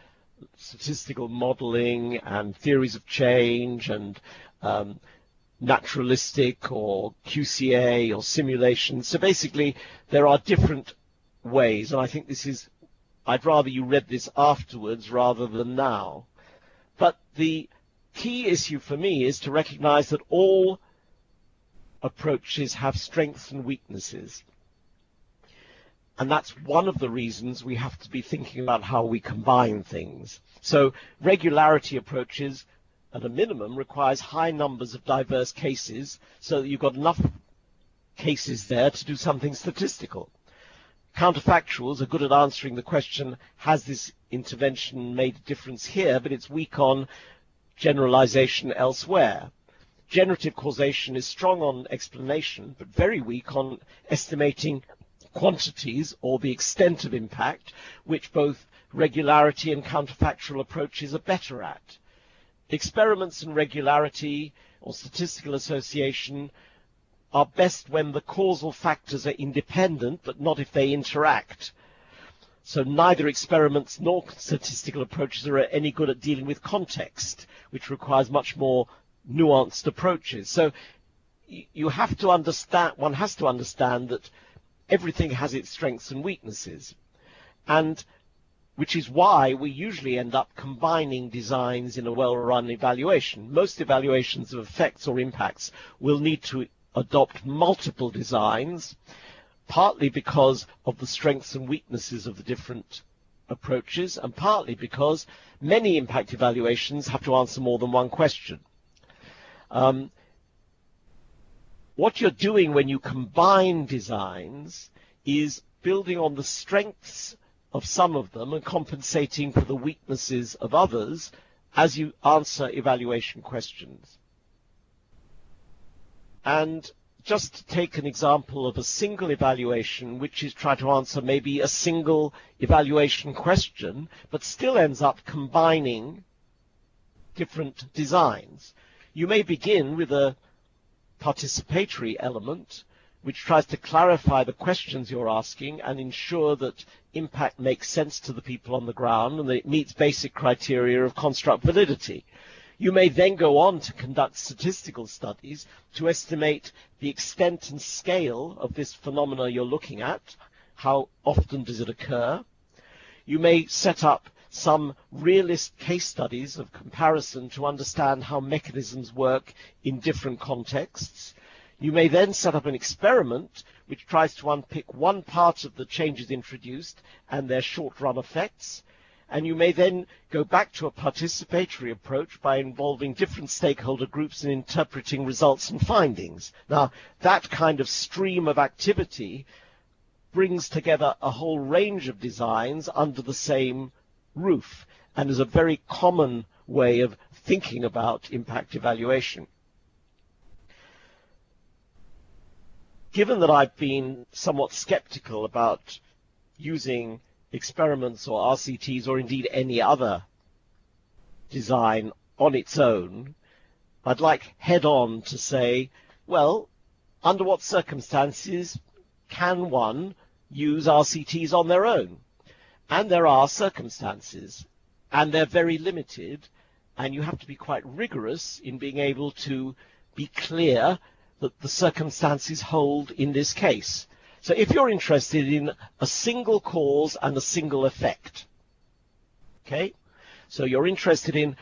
statistical modeling and theories of change and naturalistic or QCA or simulation. So basically, there are different ways, and I think this is, I'd rather you read this afterwards rather than now. But the key issue for me is to recognize that all approaches have strengths and weaknesses. And that's one of the reasons we have to be thinking about how we combine things. So regularity approaches, at a minimum, requires high numbers of diverse cases so that you've got enough cases there to do something statistical. Counterfactuals are good at answering the question, has this intervention made a difference here, but it's weak on generalization elsewhere. Generative causation is strong on explanation, but very weak on estimating quantities or the extent of impact, which both regularity and counterfactual approaches are better at. Experiments in regularity or statistical association are best when the causal factors are independent, but not if they interact. So neither experiments nor statistical approaches are any good at dealing with context, which requires much more nuanced approaches. So you have to understand, one has to understand that everything has its strengths and weaknesses, and which is why we usually end up combining designs in a well-run evaluation. Most evaluations of effects or impacts will need to adopt multiple designs, partly because of the strengths and weaknesses of the different approaches, and partly because many impact evaluations have to answer more than one question. What you're doing when you combine designs is building on the strengths of some of them and compensating for the weaknesses of others as you answer evaluation questions. And just to take an example of a single evaluation, which is trying to answer maybe a single evaluation question, but still ends up combining different designs. You may begin with a participatory element, which tries to clarify the questions you're asking and ensure that impact makes sense to the people on the ground and that it meets basic criteria of construct validity. You may then go on to conduct statistical studies to estimate the extent and scale of this phenomena you're looking at. How often does it occur? You may set up some realist case studies of comparison to understand how mechanisms work in different contexts. You may then set up an experiment which tries to unpick one part of the changes introduced and their short-run effects. And you may then go back to a participatory approach by involving different stakeholder groups in interpreting results and findings. Now, that kind of stream of activity brings together a whole range of designs under the same roof and is a very common way of thinking about impact evaluation. Given that I've been somewhat skeptical about using experiments or RCTs or indeed any other design on its own, I'd like head on to say, well, under what circumstances can one use RCTs on their own? And there are circumstances. and they're very limited, and you have to be quite rigorous in being able to be clear that the circumstances hold in this case. So if you're interested in a single cause and a single effect, okay, so you're interested in,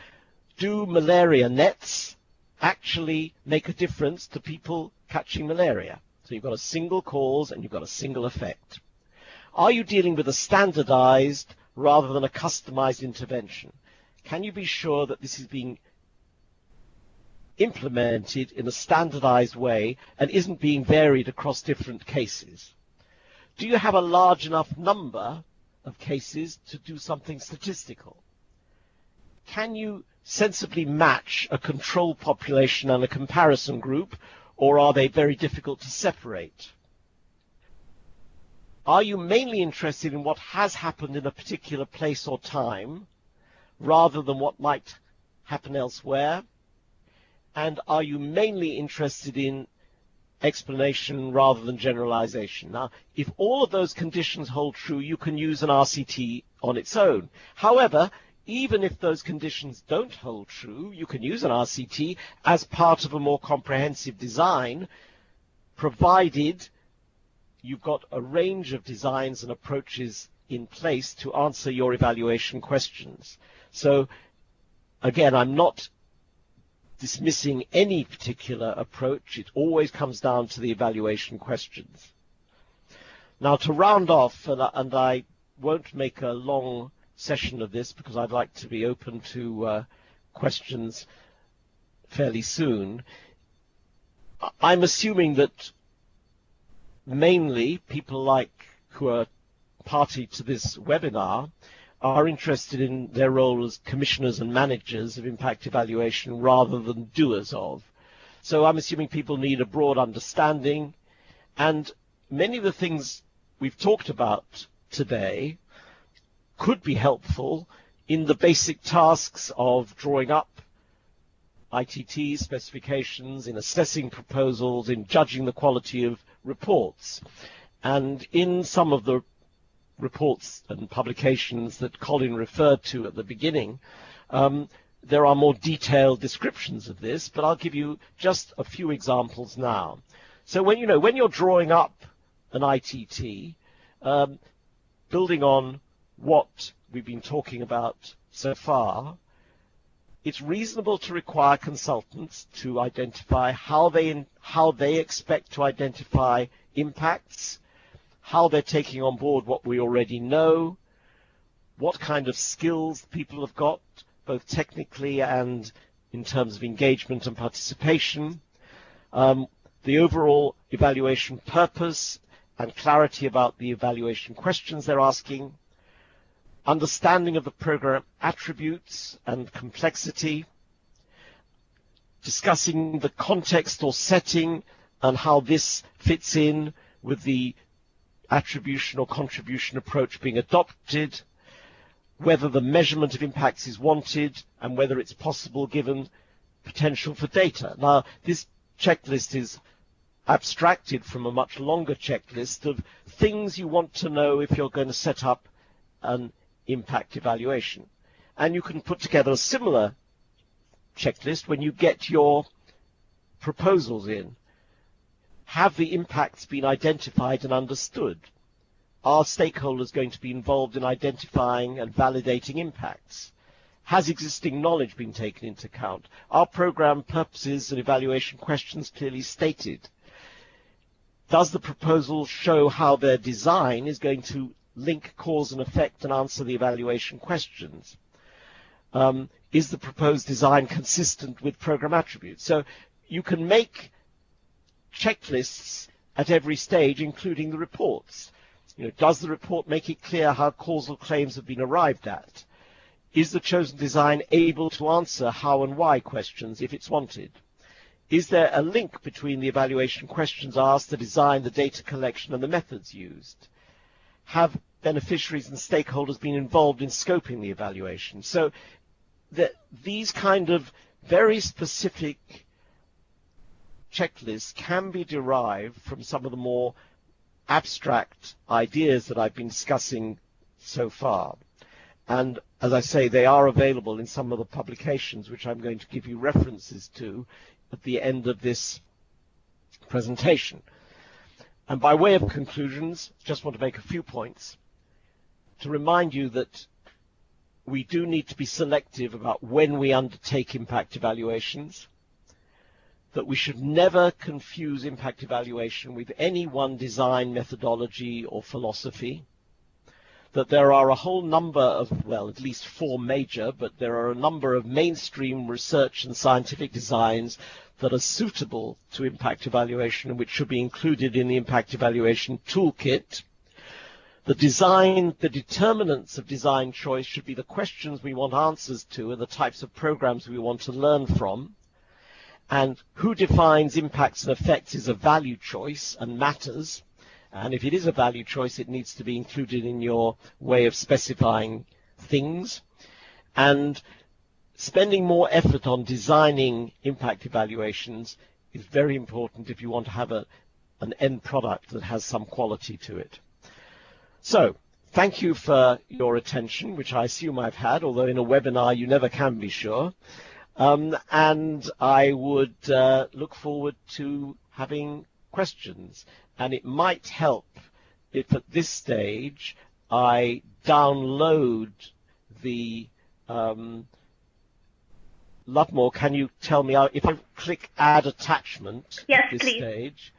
do malaria nets actually make a difference to people catching malaria? So you've got a single cause and you've got a single effect. Are you dealing with a standardized rather than a customized intervention? Can you be sure that this is being implemented in a standardized way and isn't being varied across different cases? Do you have a large enough number of cases to do something statistical? Can you sensibly match a control population and a comparison group, or are they very difficult to separate? Are you mainly interested in what has happened in a particular place or time rather than what might happen elsewhere? And are you mainly interested in explanation rather than generalization? Now, if all of those conditions hold true, you can use an RCT on its own. However, even if those conditions don't hold true, you can use an RCT as part of a more comprehensive design, provided you've got a range of designs and approaches in place to answer your evaluation questions. So, again, I'm not dismissing any particular approach. It always comes down to the evaluation questions. Now, to round off, and I won't make a long session of this because I'd like to be open to questions fairly soon, I'm assuming that mainly people like who are party to this webinar are interested in their role as commissioners and managers of impact evaluation rather than doers of. So I'm assuming people need a broad understanding, and many of the things we've talked about today could be helpful in the basic tasks of drawing up ITT specifications, in assessing proposals, in judging the quality of reports. And in some of the reports and publications that Colin referred to at the beginning, there are more detailed descriptions of this, but I'll give you just a few examples now. So when you're drawing up an ITT, building on what we've been talking about so far, it's reasonable to require consultants to identify how they expect to identify impacts, how they're taking on board what we already know, what kind of skills people have got, both technically and in terms of engagement and participation, the overall evaluation purpose and clarity about the evaluation questions they're asking, understanding of the program attributes and complexity, discussing the context or setting and how this fits in with the attribution or contribution approach being adopted, whether the measurement of impacts is wanted and whether it's possible given potential for data. Now, this checklist is abstracted from a much longer checklist of things you want to know if you're going to set up an impact evaluation. And you can put together a similar checklist when you get your proposals in. Have the impacts been identified and understood? Are stakeholders going to be involved in identifying and validating impacts? Has existing knowledge been taken into account? Are program purposes and evaluation questions clearly stated? Does the proposal show how their design is going to link cause and effect and answer the evaluation questions? Is the proposed design consistent with program attributes? So you can make checklists at every stage, including the reports. Does the report make it clear how causal claims have been arrived at? Is the chosen design able to answer how and why questions if it's wanted? Is there a link between the evaluation questions asked, the design, the data collection, and the methods used? Have beneficiaries and stakeholders been involved in scoping the evaluation? So these kind of very specific checklists can be derived from some of the more abstract ideas that I've been discussing so far. And as I say, they are available in some of the publications, which I'm going to give you references to at the end of this presentation. And by way of conclusions, just want to make a few points to remind you that we do need to be selective about when we undertake impact evaluations, that we should never confuse impact evaluation with any one design methodology or philosophy, that there are a whole number of, well, at least 4 major, but there are a number of mainstream research and scientific designs that are suitable to impact evaluation and which should be included in the impact evaluation toolkit. The determinants of design choice should be the questions we want answers to and the types of programs we want to learn from. And who defines impacts and effects is a value choice and matters. And if it is a value choice, it needs to be included in your way of specifying things. And spending more effort on designing impact evaluations is very important if you want to have an end product that has some quality to it. So, thank you for your attention, which I assume I've had, although in a webinar you never can be sure. And I would look forward to having questions. And it might help if at this stage I download the Lovemore, can you tell me if I click add attachment yes, at this please. stage?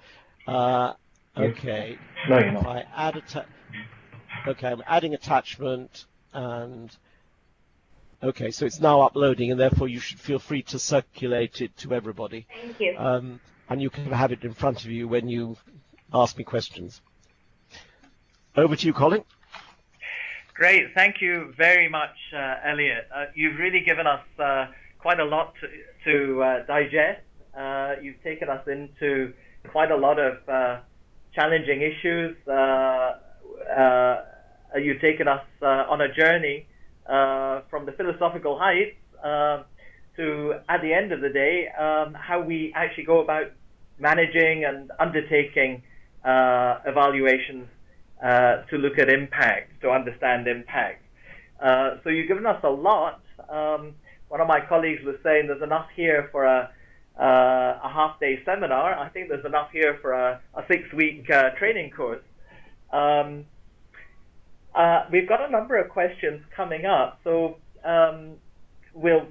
Okay. No, you're not. If I add okay, I'm adding attachment and okay, so it's now uploading and therefore you should feel free to circulate it to everybody. Thank you. And you can have it in front of you when you ask me questions. Over to you, Colin. Great. Thank you very much, Elliot. You've really given us quite a lot to digest. You've taken us into quite a lot of challenging issues. You've taken us on a journey from the philosophical heights to, at the end of the day, how we actually go about managing and undertaking evaluations to look at impact, to understand impact. So you've given us a lot. One of my colleagues was saying there's enough here for a half-day seminar. I think there's enough here for a 6-week training course. We've got a number of questions coming up, so we'll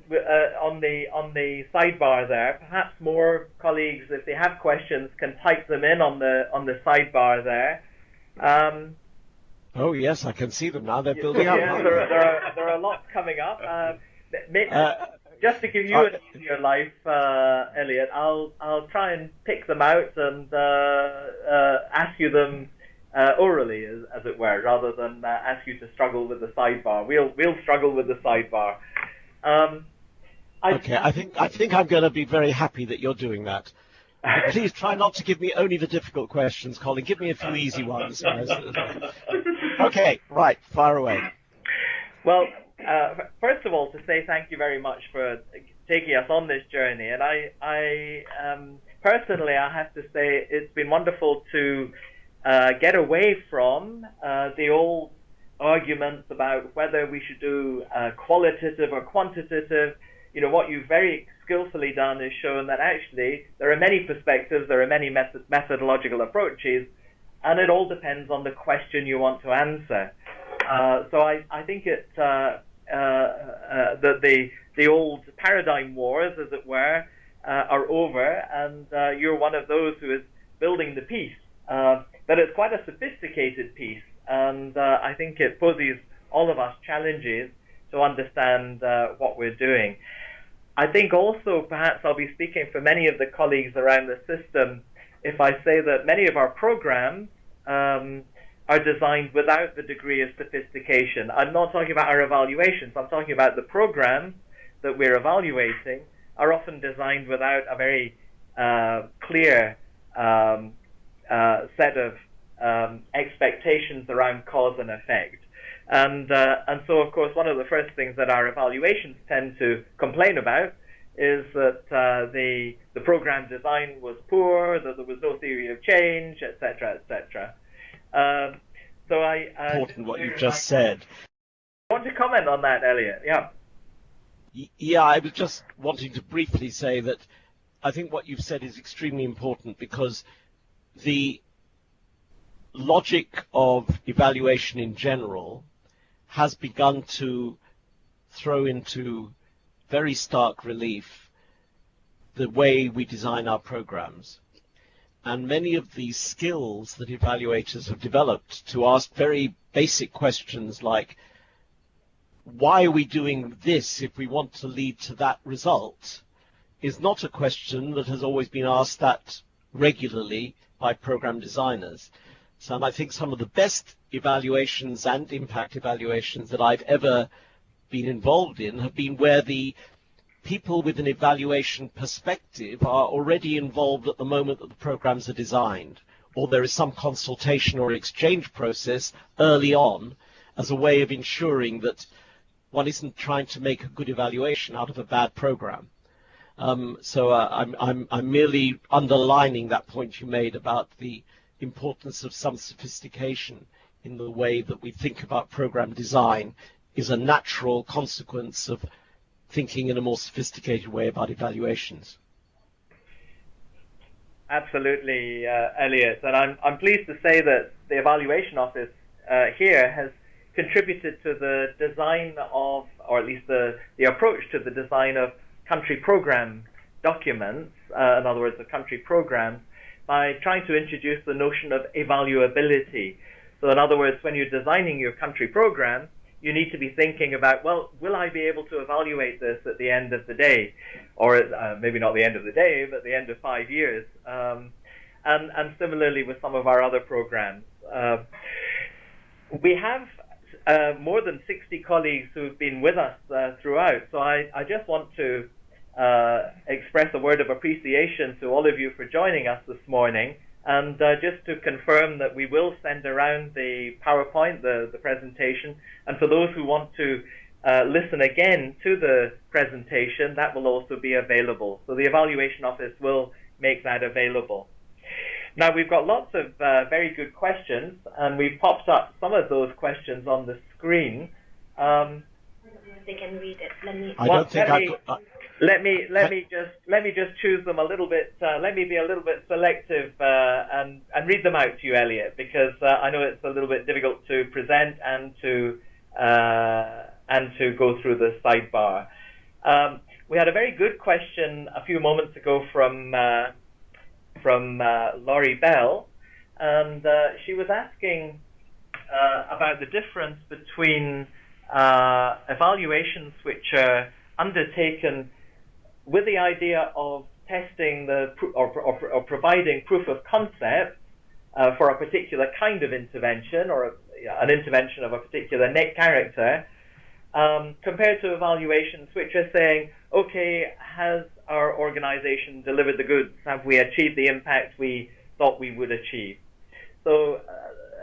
on the sidebar there. Perhaps more colleagues, if they have questions, can type them in on the sidebar there. Oh yes, I can see them now. They're building up. Yeah, there are lots coming up. Just to give you an easier life, Elliot, I'll try and pick them out and ask you them orally, as it were, rather than ask you to struggle with the sidebar. We'll struggle with the sidebar. Okay, I think I'm going to be very happy that you're doing that. But please try not to give me only the difficult questions, Colin. Give me a few easy ones. Okay, right, fire away. Well, first of all, to say thank you very much for taking us on this journey. And I personally, I have to say it's been wonderful to get away from the old arguments about whether we should do qualitative or quantitative. You know, what you've very skillfully done is shown that actually there are many perspectives, there are many methodological approaches, and it all depends on the question you want to answer. So I think that the old paradigm wars, as it were, are over, and you're one of those who is building the piece. But it's quite a sophisticated piece, and I think it poses all of us challenges to understand what we're doing. I think also, perhaps I'll be speaking for many of the colleagues around the system if I say that many of our programs are designed without the degree of sophistication. I'm not talking about our evaluations. I'm talking about the programs that we're evaluating are often designed without a very clear set of expectations around cause and effect. And so, of course, one of the first things that our evaluations tend to complain about is that the program design was poor, that there was no theory of change, etc., etc. So Important what you just said. I want to comment on that, Elliot? Yeah. Yeah, I was just wanting to briefly say that I think what you've said is extremely important, because the logic of evaluation in general has begun to throw into very stark relief the way we design our programs. And many of these skills that evaluators have developed to ask very basic questions like, why are we doing this if we want to lead to that result, is not a question that has always been asked that regularly by program designers. So I think some of the best evaluations and impact evaluations that I've ever been involved in have been where the people with an evaluation perspective are already involved at the moment that the programs are designed, or there is some consultation or exchange process early on as a way of ensuring that one isn't trying to make a good evaluation out of a bad program. So I'm merely underlining that point you made about the importance of some sophistication in the way that we think about program design is a natural consequence of thinking in a more sophisticated way about evaluations. Absolutely, Elliot. And I'm pleased to say that the Evaluation Office here has contributed to the design of, or at least the approach to the design of country program documents, in other words, the country programs, by trying to introduce the notion of evaluability. So in other words, when you're designing your country program, you need to be thinking about, well, will I be able to evaluate this at the end of the day? Or maybe not the end of the day, but the end of 5 years. And similarly with some of our other programs. We have more than 60 colleagues who've been with us throughout. So I just want to express a word of appreciation to all of you for joining us this morning. And just to confirm that we will send around the PowerPoint, the presentation. And for those who want to listen again to the presentation, that will also be available. So the Evaluation Office will make that available. Now, we've got lots of very good questions, and we've popped up some of those questions on the screen. They can read it. Let me just choose them a little bit. Let me be a little bit selective and read them out to you, Elliot, because I know it's a little bit difficult to present and to go through the sidebar. We had a very good question a few moments ago from Laurie Bell, and she was asking about the difference between evaluations which are undertaken with the idea of testing or providing proof of concept for a particular kind of intervention or an intervention of a particular net character, compared to evaluations which are saying, okay, has our organization delivered the goods? Have we achieved the impact we thought we would achieve? So,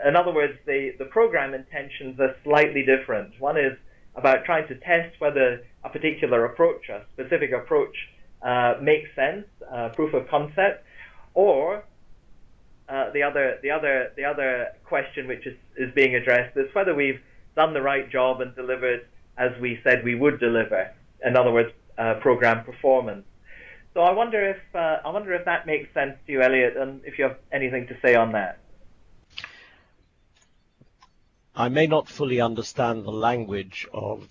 in other words, the program intentions are slightly different. One is about trying to test whether a particular approach, a specific approach, makes sense, proof of concept, or the other question which is being addressed is whether we've done the right job and delivered as we said we would deliver. In other words, program performance. So I wonder if that makes sense to you, Elliot, and if you have anything to say on that. I may not fully understand the language of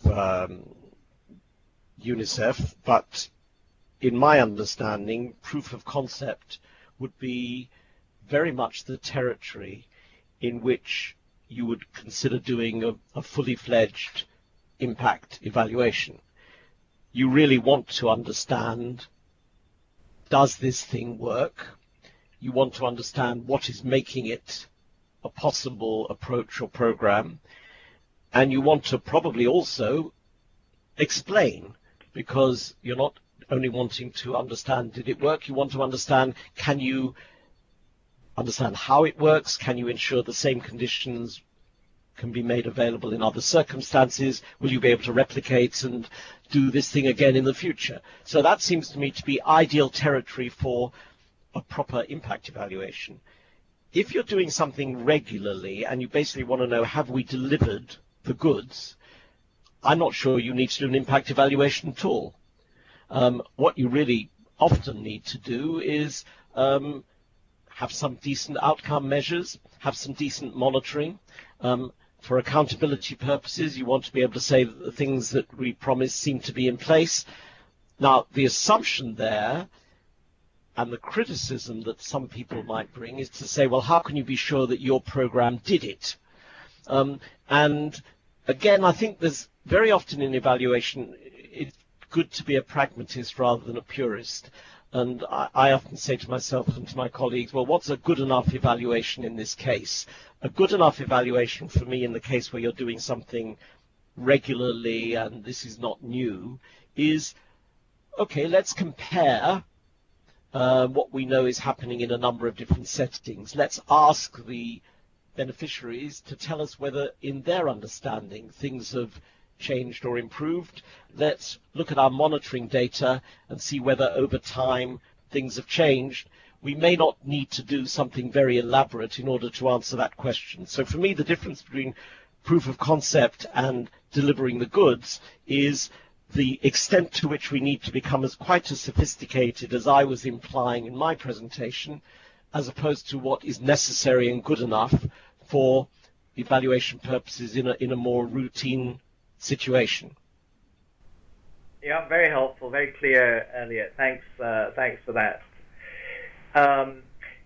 UNICEF, but in my understanding, proof of concept would be very much the territory in which you would consider doing a fully fledged impact evaluation. You really want to understand, does this thing work? You want to understand what is making it a possible approach or program, and you want to probably also explain, because you're not only wanting to understand did it work, you want to understand, can you understand how it works, can you ensure the same conditions can be made available in other circumstances, will you be able to replicate and do this thing again in the future? So that seems to me to be ideal territory for a proper impact evaluation. If you're doing something regularly and you basically want to know, have we delivered the goods, I'm not sure you need to do an impact evaluation at all. What you really often need to do is have some decent outcome measures, have some decent monitoring. For accountability purposes, you want to be able to say that the things that we promised seem to be in place. Now, the assumption there and the criticism that some people might bring is to say, well, how can you be sure that your program did it? And again, I think there's very often in evaluation, it's good to be a pragmatist rather than a purist. And I often say to myself and to my colleagues, well, what's a good enough evaluation in this case? A good enough evaluation for me in the case where you're doing something regularly and this is not new is, okay, let's compare what we know is happening in a number of different settings. Let's ask the beneficiaries to tell us whether in their understanding things have changed or improved. Let's look at our monitoring data and see whether over time things have changed. We may not need to do something very elaborate in order to answer that question. So for me, the difference between proof of concept and delivering the goods is the extent to which we need to become quite as sophisticated as I was implying in my presentation, as opposed to what is necessary and good enough for evaluation purposes in a more routine situation. Yeah, very helpful, very clear, Elliot. Thanks for that.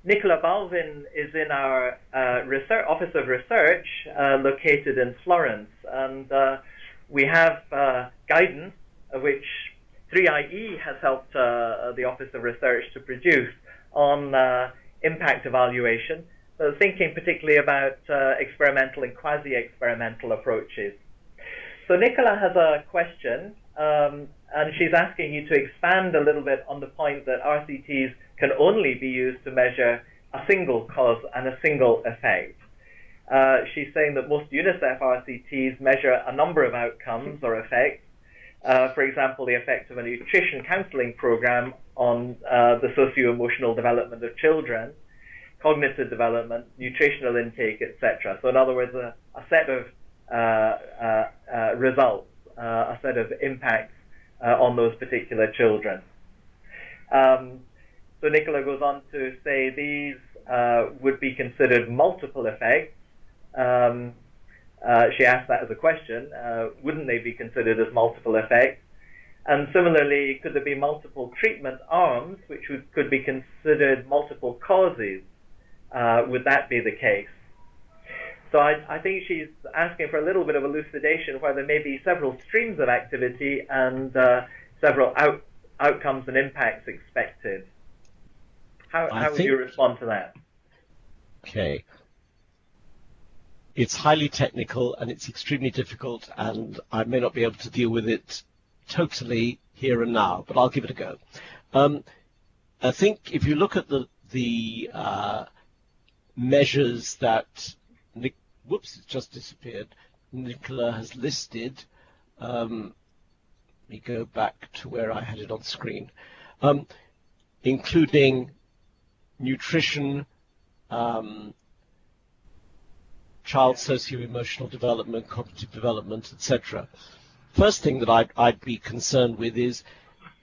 Nicola Balvin is in our Office of Research located in Florence, and we have guidance which 3IE has helped the Office of Research to produce on impact evaluation, thinking particularly about experimental and quasi-experimental approaches. So Nicola has a question, and she's asking you to expand a little bit on the point that RCTs can only be used to measure a single cause and a single effect. She's saying that most UNICEF RCTs measure a number of outcomes or effects. For example, the effect of a nutrition counseling program on the socio-emotional development of children, cognitive development, nutritional intake, etc. So in other words, a set of results, a set of impacts on those particular children. So Nicola goes on to say these would be considered multiple effects. She asked that as a question. Wouldn't they be considered as multiple effects? And similarly, could there be multiple treatment arms, which could be considered multiple causes? Would that be the case? So I think she's asking for a little bit of elucidation where there may be several streams of activity and several outcomes and impacts expected. How would you respond to that? Okay. It's highly technical and it's extremely difficult, and I may not be able to deal with it totally here and now, but I'll give it a go. I think if you look at the measures that it's just disappeared. Nicola has listed. Let me go back to where I had it on screen, including nutrition, child socio-emotional development, cognitive development, etc. First thing that I'd be concerned with is,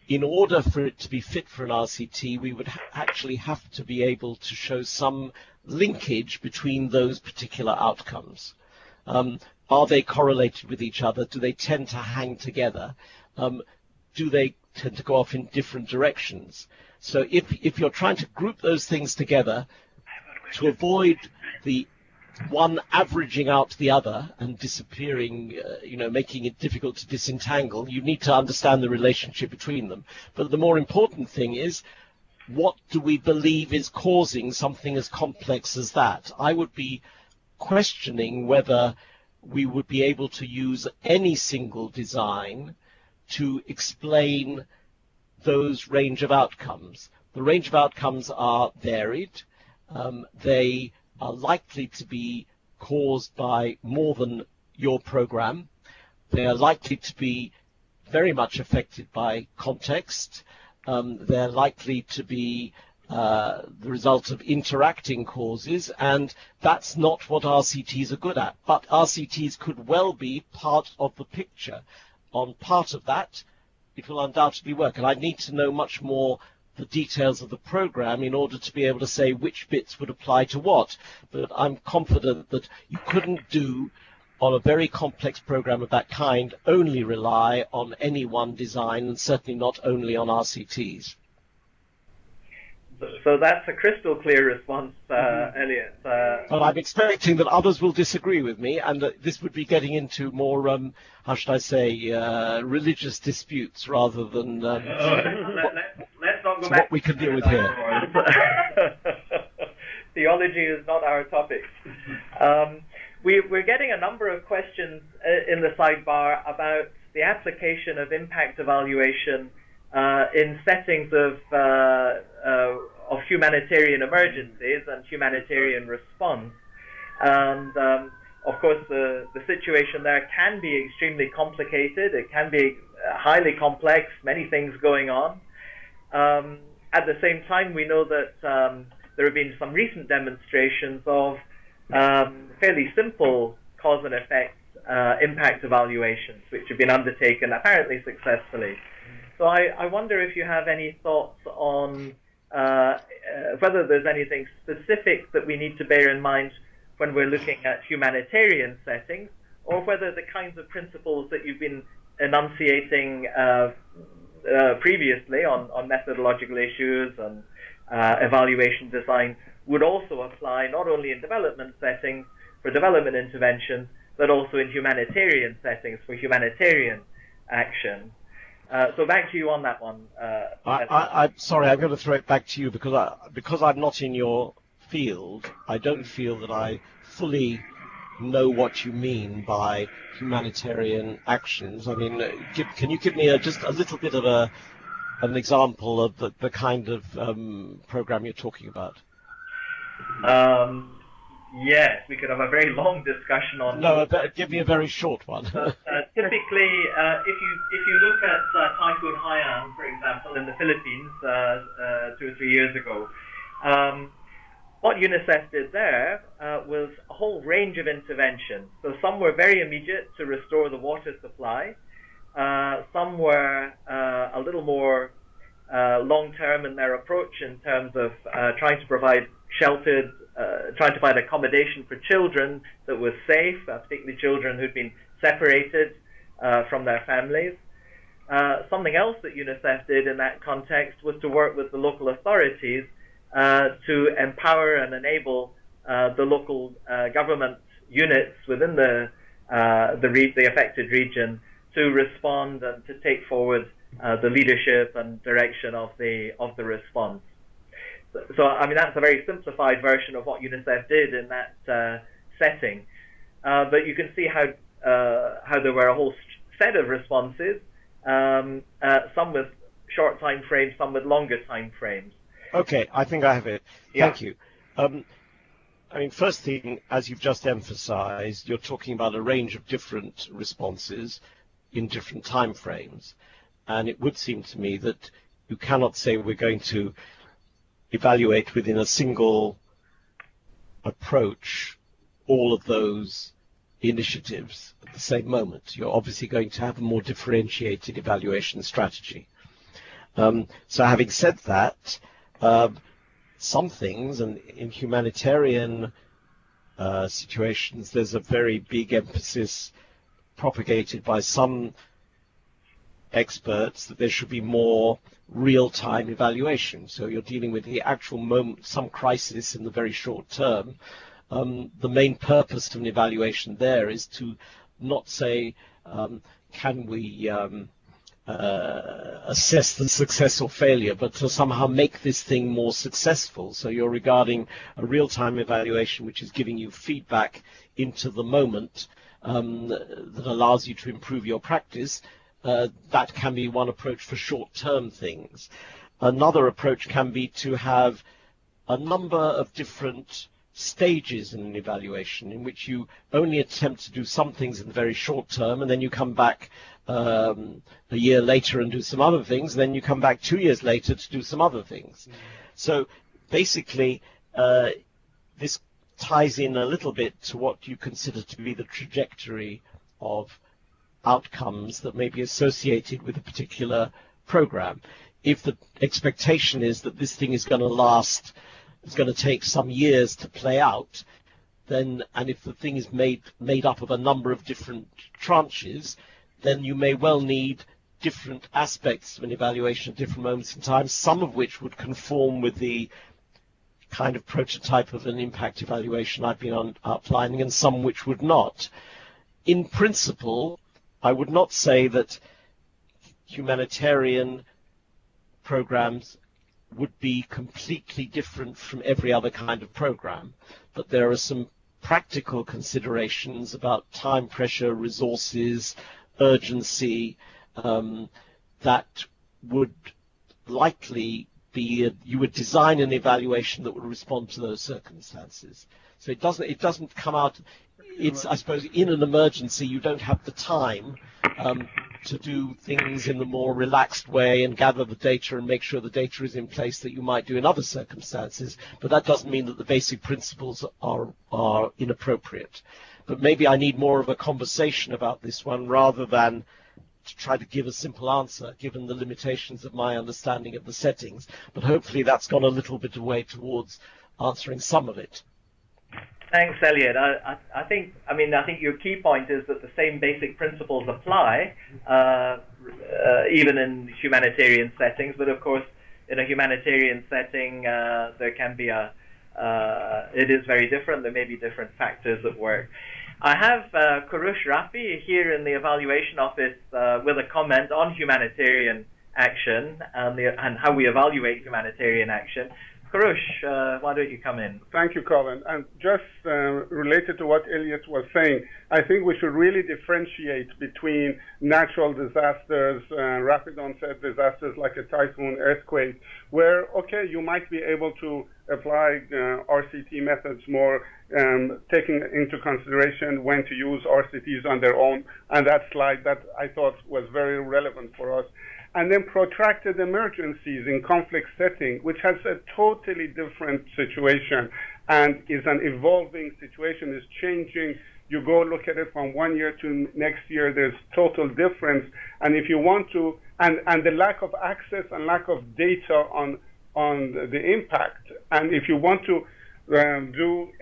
in order for it to be fit for an RCT, we would actually have to be able to show some linkage between those particular outcomes. Are they correlated with each other? Do they tend to hang together? Do they tend to go off in different directions? So if you're trying to group those things together to avoid the one averaging out the other and disappearing, making it difficult to disentangle, you need to understand the relationship between them. But the more important thing is, what do we believe is causing something as complex as that? I would be questioning whether we would be able to use any single design to explain those range of outcomes. The range of outcomes are varied. They are likely to be caused by more than your program. They are likely to be very much affected by context. They're likely to be the result of interacting causes, and that's not what RCTs are good at. But RCTs could well be part of the picture. On part of that, it will undoubtedly work, and I need to know much more the details of the program in order to be able to say which bits would apply to what. But I'm confident that you couldn't do on a very complex program of that kind only rely on any one design, and certainly not only on RCTs. So that's a crystal clear response, Elliot. Well, I'm expecting that others will disagree with me, and that this would be getting into more, how should I say, religious disputes rather than let's not go back what we can deal with here. Theology is not our topic. We're getting a number of questions in the sidebar about the application of impact evaluation in settings of humanitarian emergencies and humanitarian response. And of course, the situation there can be extremely complicated. It can be highly complex, many things going on. At the same time, we know that there have been some recent demonstrations of fairly simple cause and effect impact evaluations, which have been undertaken apparently successfully. So I wonder if you have any thoughts on whether there's anything specific that we need to bear in mind when we're looking at humanitarian settings, or whether the kinds of principles that you've been enunciating previously on methodological issues and evaluation design would also apply not only in development settings for development intervention, but also in humanitarian settings for humanitarian action. So back to you on that one. I'm sorry, I'm going to throw it back to you because I'm not in your field. I don't feel that I fully know what you mean by humanitarian actions. I mean, can you give me just a little bit of an example of the kind of program you're talking about? Yes, we could have a very long discussion on. No, give me a very short one. Typically, if you look at Typhoon Haiyan, for example, in the Philippines 2 or 3 years ago, what UNICEF did there was a whole range of interventions. So some were very immediate to restore the water supply. Some were a little more long-term in their approach in terms of trying to provide sheltered, trying to find accommodation for children that was safe, particularly children who'd been separated from their families. Something else that UNICEF did in that context was to work with the local authorities to empower and enable the local government units within the affected region to respond and to take forward the leadership and direction of the response. So, I mean, that's a very simplified version of what UNICEF did in that setting. But you can see how there were a whole set of responses, some with short time frames, some with longer time frames. Okay, I think I have it. Yeah. Thank you. I mean, first thing, as you've just emphasized, you're talking about a range of different responses in different time frames. And it would seem to me that you cannot say we're going to evaluate within a single approach all of those initiatives at the same moment. You're obviously going to have a more differentiated evaluation strategy. So having said that, some things, and in humanitarian situations, there's a very big emphasis propagated by some experts that there should be more real-time evaluation. So you're dealing with the actual moment, some crisis in the very short term. The main purpose of an evaluation there is to not say, can we assess the success or failure, but to somehow make this thing more successful. So you're regarding a real-time evaluation which is giving you feedback into the moment that allows you to improve your practice. That can be one approach for short-term things. Another approach can be to have a number of different stages in an evaluation in which you only attempt to do some things in the very short term, and then you come back a year later and do some other things, and then you come back 2 years later to do some other things. So basically, this ties in a little bit to what you consider to be the trajectory of outcomes that may be associated with a particular program. If the expectation is that this thing is going to last, it's going to take some years to play out, then, and if the thing is made up of a number of different tranches, then you may well need different aspects of an evaluation at different moments in time, some of which would conform with the kind of prototype of an impact evaluation I've been outlining, and some which would not. In principle, I would not say that humanitarian programs would be completely different from every other kind of program, but there are some practical considerations about time pressure, resources, urgency, that would likely be, you would design an evaluation that would respond to those circumstances. So it doesn't come out, it's, I suppose, in an emergency you don't have the time to do things in the more relaxed way and gather the data and make sure the data is in place that you might do in other circumstances, but that doesn't mean that the basic principles are inappropriate. But maybe I need more of a conversation about this one rather than to try to give a simple answer, given the limitations of my understanding of the settings. But hopefully that's gone a little bit away towards answering some of it. Thanks, Elliot. I think your key point is that the same basic principles apply, even in humanitarian settings. But of course, in a humanitarian setting, there can be it is very different. There may be different factors at work. I have Kurush Rafi here in the evaluation office with a comment on humanitarian action and how we evaluate humanitarian action. Kurush, why don't you come in? Thank you, Colin. And just related to what Elliot was saying, I think we should really differentiate between natural disasters, rapid onset disasters like a typhoon, earthquake, where, okay, you might be able to apply RCT methods more, taking into consideration when to use RCTs on their own. And that slide that I thought was very relevant for us. And then protracted emergencies in conflict setting, which has a totally different situation and is an evolving situation, is changing. You go look at it from 1 year to next year, there's total difference. And if you want to, and the lack of access and lack of data on the impact, and if you want to do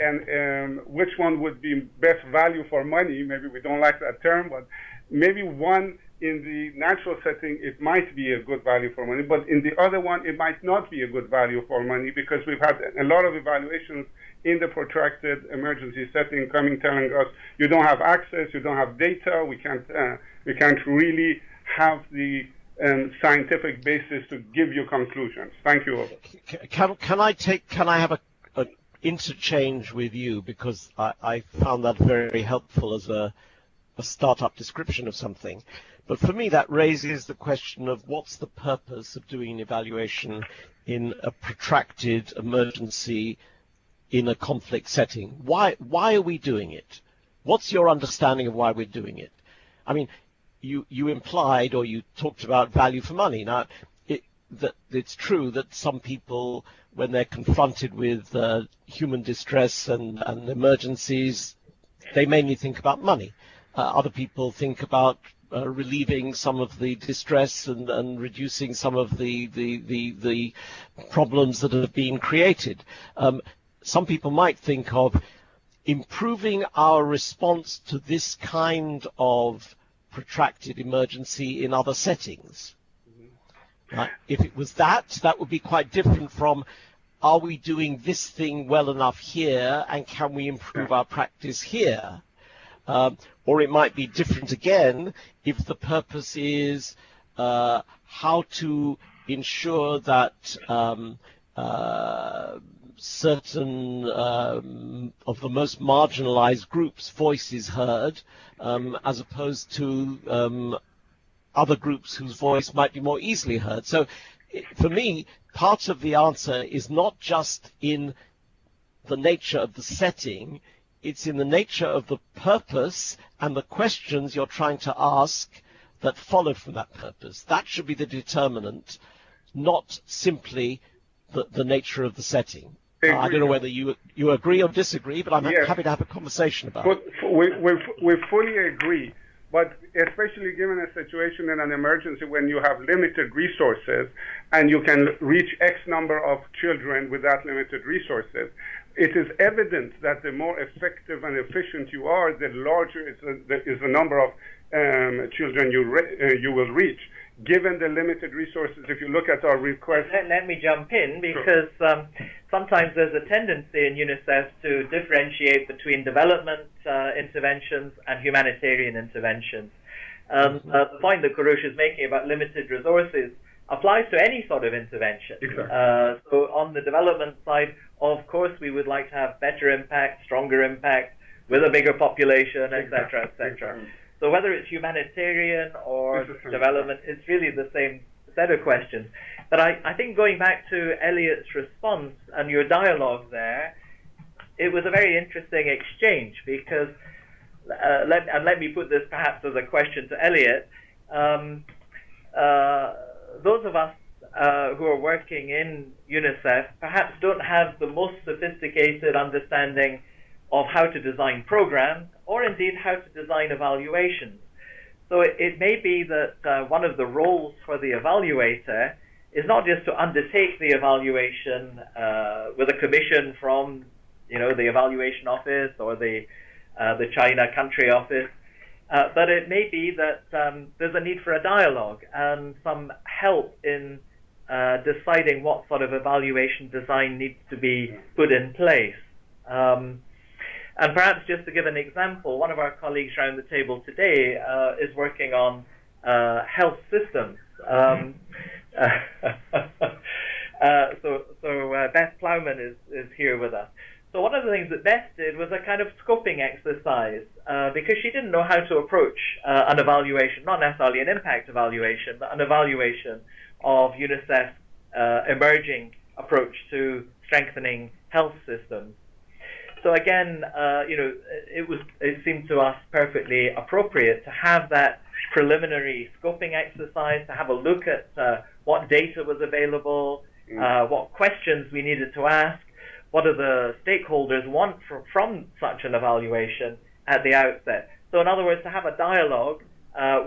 which one would be best value for money, maybe we don't like that term, but maybe one in the natural setting, it might be a good value for money, but in the other one, it might not be a good value for money, because we've had a lot of evaluations in the protracted emergency setting coming telling us you don't have access, you don't have data, we can't really have the scientific basis to give you conclusions. Thank you. Can I have an interchange with you, because I found that very helpful as a startup description of something. But for me, that raises the question of what's the purpose of doing an evaluation in a protracted emergency in a conflict setting? Why are we doing it? What's your understanding of why we're doing it? I mean, you implied, or you talked about value for money. Now, it's true that some people, when they're confronted with human distress and emergencies, they mainly think about money. Other people think about relieving some of the distress and reducing some of the problems that have been created. Some people might think of improving our response to this kind of protracted emergency in other settings. If it was that would be quite different from, are we doing this thing well enough here, and can we improve our practice here? Or it might be different again if the purpose is how to ensure that certain of the most marginalized groups' voice is heard, as opposed to other groups whose voice might be more easily heard. So for me, part of the answer is not just in the nature of the setting, it's in the nature of the purpose and the questions you're trying to ask that follow from that purpose. That should be the determinant, not simply the nature of the setting. I don't know whether you agree or disagree, but I'm happy to have a conversation about it. We fully agree, but especially given a situation in an emergency when you have limited resources and you can reach X number of children with that limited resources, it is evident that the more effective and efficient you are, the larger is the number of children you will reach. Given the limited resources, if you look at our request... Let me jump in, because sometimes there's a tendency in UNICEF to differentiate between development interventions and humanitarian interventions. The point that Kurush is making about limited resources applies to any sort of intervention. Exactly. So on the development side, of course, we would like to have better impact, stronger impact, with a bigger population, etc., etc. Exactly. So whether it's humanitarian or development, it's really the same set of questions. But I think going back to Elliot's response and your dialogue there, it was a very interesting exchange, because, let me put this perhaps as a question to Elliot, those of us who are working in UNICEF perhaps don't have the most sophisticated understanding of how to design programs, or indeed how to design evaluations. So it may be that one of the roles for the evaluator is not just to undertake the evaluation with a commission from, the evaluation office or the China country office, but it may be that there's a need for a dialogue and some help in deciding what sort of evaluation design needs to be put in place. And perhaps just to give an example, one of our colleagues around the table today is working on health systems. So Beth Plowman is here with us. So one of the things that Beth did was a kind of scoping exercise, because she didn't know how to approach an evaluation, not necessarily an impact evaluation, but an evaluation of UNICEF's emerging approach to strengthening health systems. So again, it seemed to us perfectly appropriate to have that preliminary scoping exercise, to have a look at what data was available, what questions we needed to ask, what do the stakeholders want from such an evaluation at the outset. So in other words, to have a dialogue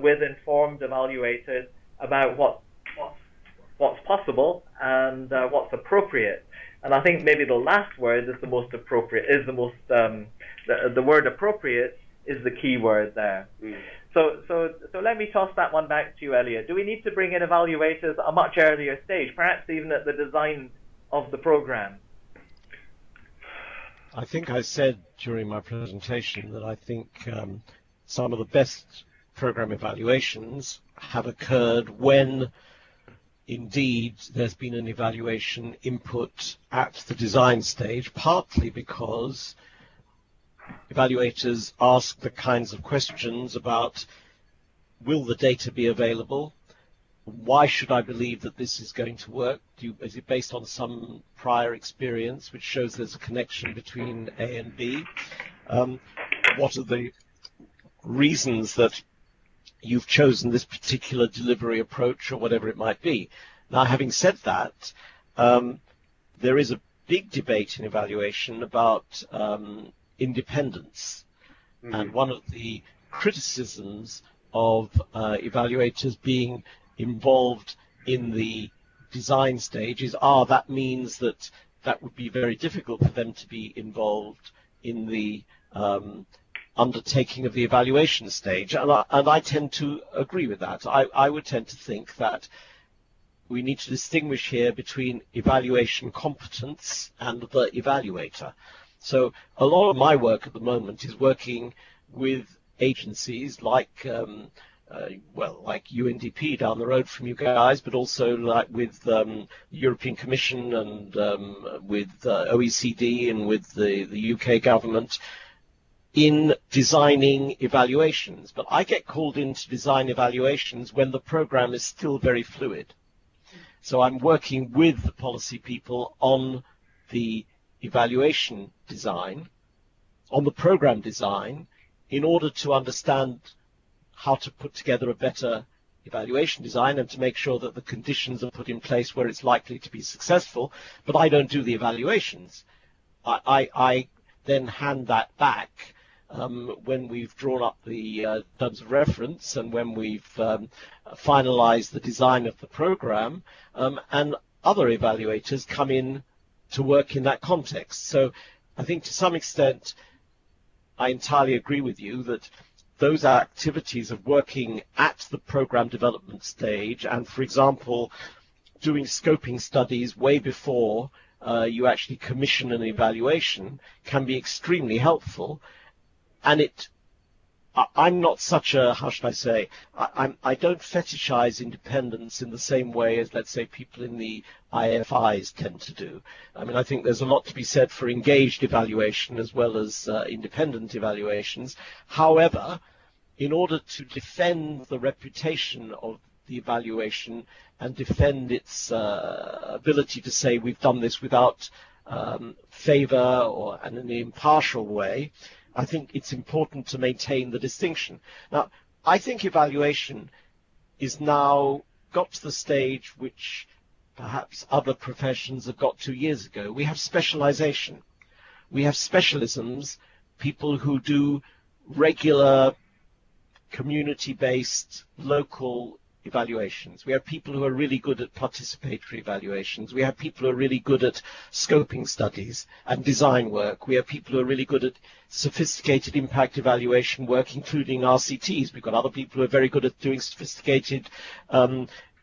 with informed evaluators about what's possible and what's appropriate. And I think maybe the last word is the most appropriate, the word appropriate is the key word there. So let me toss that one back to you, Elliot. Do we need to bring in evaluators at a much earlier stage, perhaps even at the design of the program? I think I said during my presentation that I think some of the best program evaluations have occurred when indeed there's been an evaluation input at the design stage, partly because evaluators ask the kinds of questions about, will the data be available? Why should I believe that this is going to work? Is it based on some prior experience which shows there's a connection between A and B? What are the reasons that you've chosen this particular delivery approach, or whatever it might be? Now, having said that, there is a big debate in evaluation about independence. And one of the criticisms of evaluators being involved in the design stage is, that means that would be very difficult for them to be involved in the undertaking of the evaluation stage. And I tend to agree with that. I would tend to think that we need to distinguish here between evaluation competence and the evaluator. So a lot of my work at the moment is working with agencies like UNDP down the road from you guys, but also like with the European Commission and with OECD and with the UK government in designing evaluations. But I get called in to design evaluations when the program is still very fluid. So I'm working with the policy people on the evaluation design, on the program design, in order to understand how to put together a better evaluation design and to make sure that the conditions are put in place where it's likely to be successful. But I don't do the evaluations. I then hand that back when we've drawn up the terms of reference and when we've finalized the design of the program, and other evaluators come in to work in that context. So I think to some extent I entirely agree with you that those activities of working at the program development stage and, for example, doing scoping studies way before you actually commission an evaluation can be extremely helpful. And I'm not such a, how should I say, I don't fetishize independence in the same way as, let's say, people in the IFIs tend to do. I mean, I think there's a lot to be said for engaged evaluation as well as independent evaluations. However, in order to defend the reputation of the evaluation and defend its ability to say we've done this without favor or in an impartial way, I think it's important to maintain the distinction. Now, I think evaluation is now got to the stage which perhaps other professions have got 2 years ago. We have specialization. We have specialisms, people who do regular community-based local evaluations. We have people who are really good at participatory evaluations. We have people who are really good at scoping studies and design work. We have people who are really good at sophisticated impact evaluation work, including RCTs. We've got other people who are very good at doing sophisticated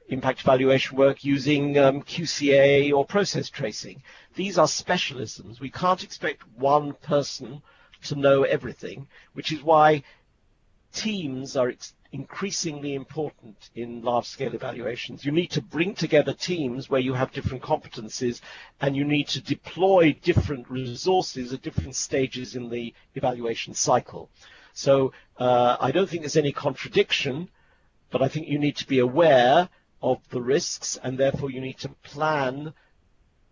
impact evaluation work using QCA or process tracing. These are specialisms. We can't expect one person to know everything, which is why teams are increasingly important in large-scale evaluations. You need to bring together teams where you have different competencies, and you need to deploy different resources at different stages in the evaluation cycle. So I don't think there's any contradiction, but I think you need to be aware of the risks, and therefore you need to plan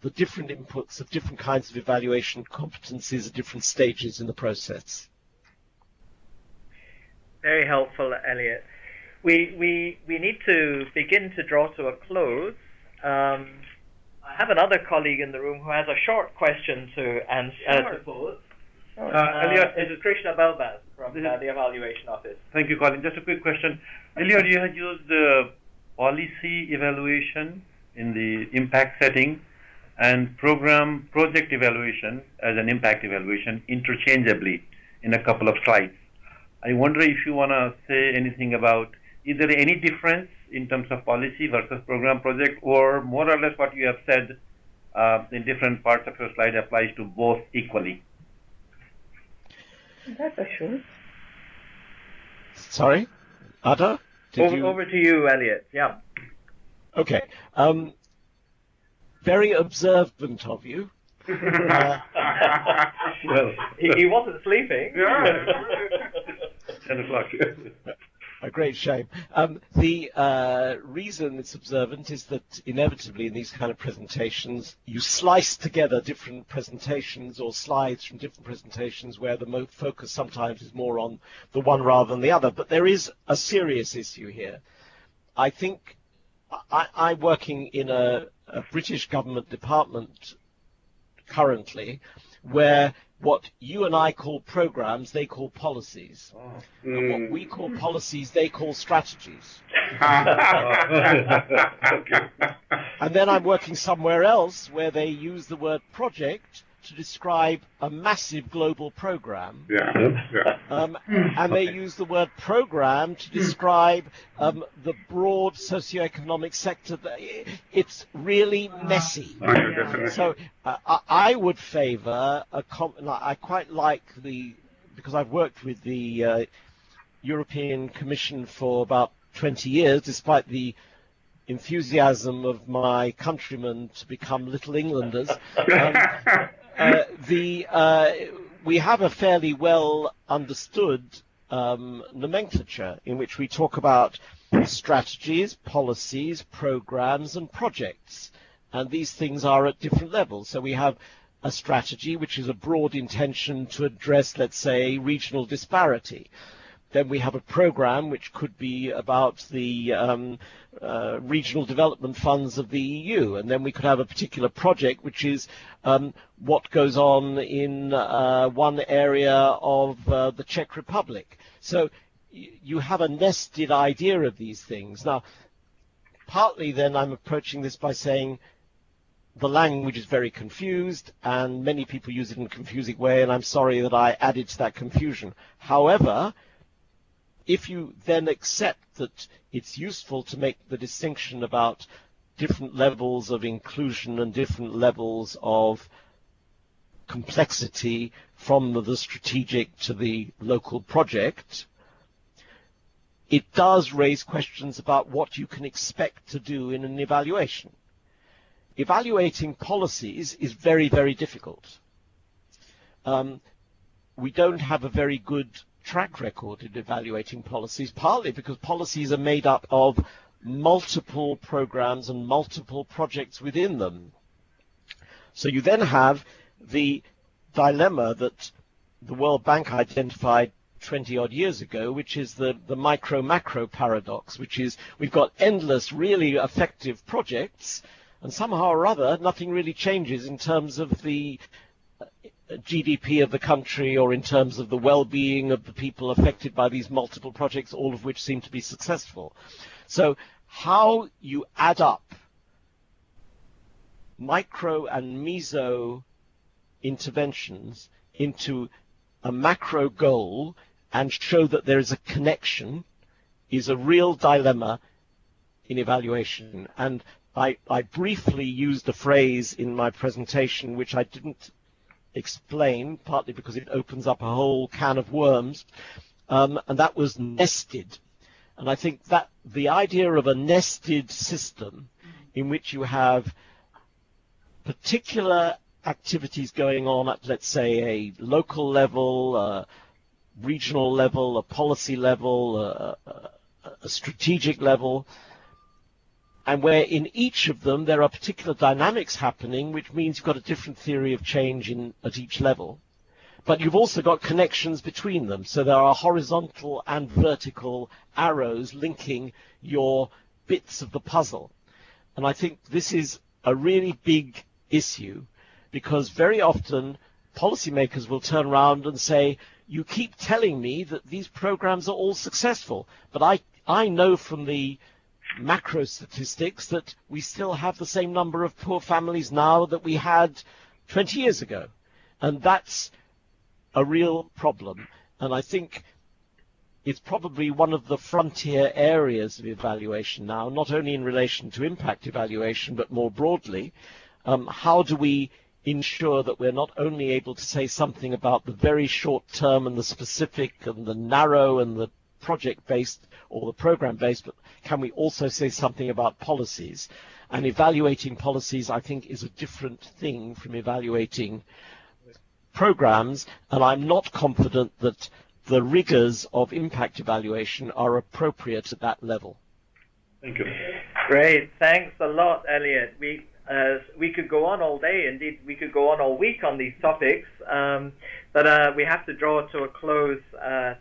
the different inputs of different kinds of evaluation competencies at different stages in the process. Very helpful, Elliot. We need to begin to draw to a close. I have another colleague in the room who has a short question to pose. Elliot, this is Krishna Belbaz from the Evaluation Office. Thank you, Colin. Just a quick question. Elliot, you had used policy evaluation in the impact setting and project evaluation as an impact evaluation interchangeably in a couple of slides. I wonder if you want to say anything about either any difference in terms of policy versus program project, or more or less what you have said in different parts of your slide applies to both equally. That's a sure. Sorry, Ada? Over to you, Elliot. Yeah. Okay. Very observant of you. Well, he wasn't sleeping. Yeah. 10 o'clock. A great shame. The reason it's observant is that inevitably in these kind of presentations, you slice together different presentations or slides from different presentations where the focus sometimes is more on the one rather than the other. But there is a serious issue here. I think I'm working in a British government department currently where what you and I call programs, they call policies. Oh. And what we call policies, they call strategies. And then I'm working somewhere else where they use the word project to describe a massive global program. And they use the word program to describe the broad socioeconomic sector. It's really messy. So I would favor I quite like because I've worked with the European Commission for about 20 years, despite the enthusiasm of my countrymen to become Little Englanders. We have a fairly well understood nomenclature in which we talk about strategies, policies, programs, and projects. And these things are at different levels. So we have a strategy which is a broad intention to address, let's say, regional disparity. Then we have a program which could be about the regional development funds of the EU. And then we could have a particular project which is what goes on in one area of the Czech Republic. So you have a nested idea of these things. Now, partly then I'm approaching this by saying the language is very confused and many people use it in a confusing way, and I'm sorry that I added to that confusion. However, if you then accept that it's useful to make the distinction about different levels of inclusion and different levels of complexity from the strategic to the local project, it does raise questions about what you can expect to do in an evaluation. Evaluating policies is very, very difficult. We don't have a very good track record in evaluating policies, partly because policies are made up of multiple programs and multiple projects within them. So you then have the dilemma that the World Bank identified 20 odd years ago, which is the micro-macro paradox, which is we've got endless really effective projects, and somehow or other nothing really changes in terms of the GDP of the country or in terms of the well-being of the people affected by these multiple projects, all of which seem to be successful. So how you add up micro and meso interventions into a macro goal and show that there is a connection is a real dilemma in evaluation. And I briefly used a phrase in my presentation which I didn't explain, partly because it opens up a whole can of worms, and that was nested. And I think that the idea of a nested system in which you have particular activities going on at, let's say, a local level, a regional level, a policy level, a strategic level, and where in each of them there are particular dynamics happening, which means you've got a different theory of change at each level. But you've also got connections between them. So there are horizontal and vertical arrows linking your bits of the puzzle. And I think this is a really big issue, because very often policymakers will turn around and say, you keep telling me that these programs are all successful, but I know from the macro statistics that we still have the same number of poor families now that we had 20 years ago. And that's a real problem. And I think it's probably one of the frontier areas of evaluation now, not only in relation to impact evaluation, but more broadly. How do we ensure that we're not only able to say something about the very short term and the specific and the narrow and the project-based or the program-based, but can we also say something about policies? And evaluating policies, I think, is a different thing from evaluating programs, and I'm not confident that the rigors of impact evaluation are appropriate at that level. Thank you. Great. Thanks a lot, Elliot. We could go on all day. Indeed, we could go on all week on these topics, but we have to draw to a close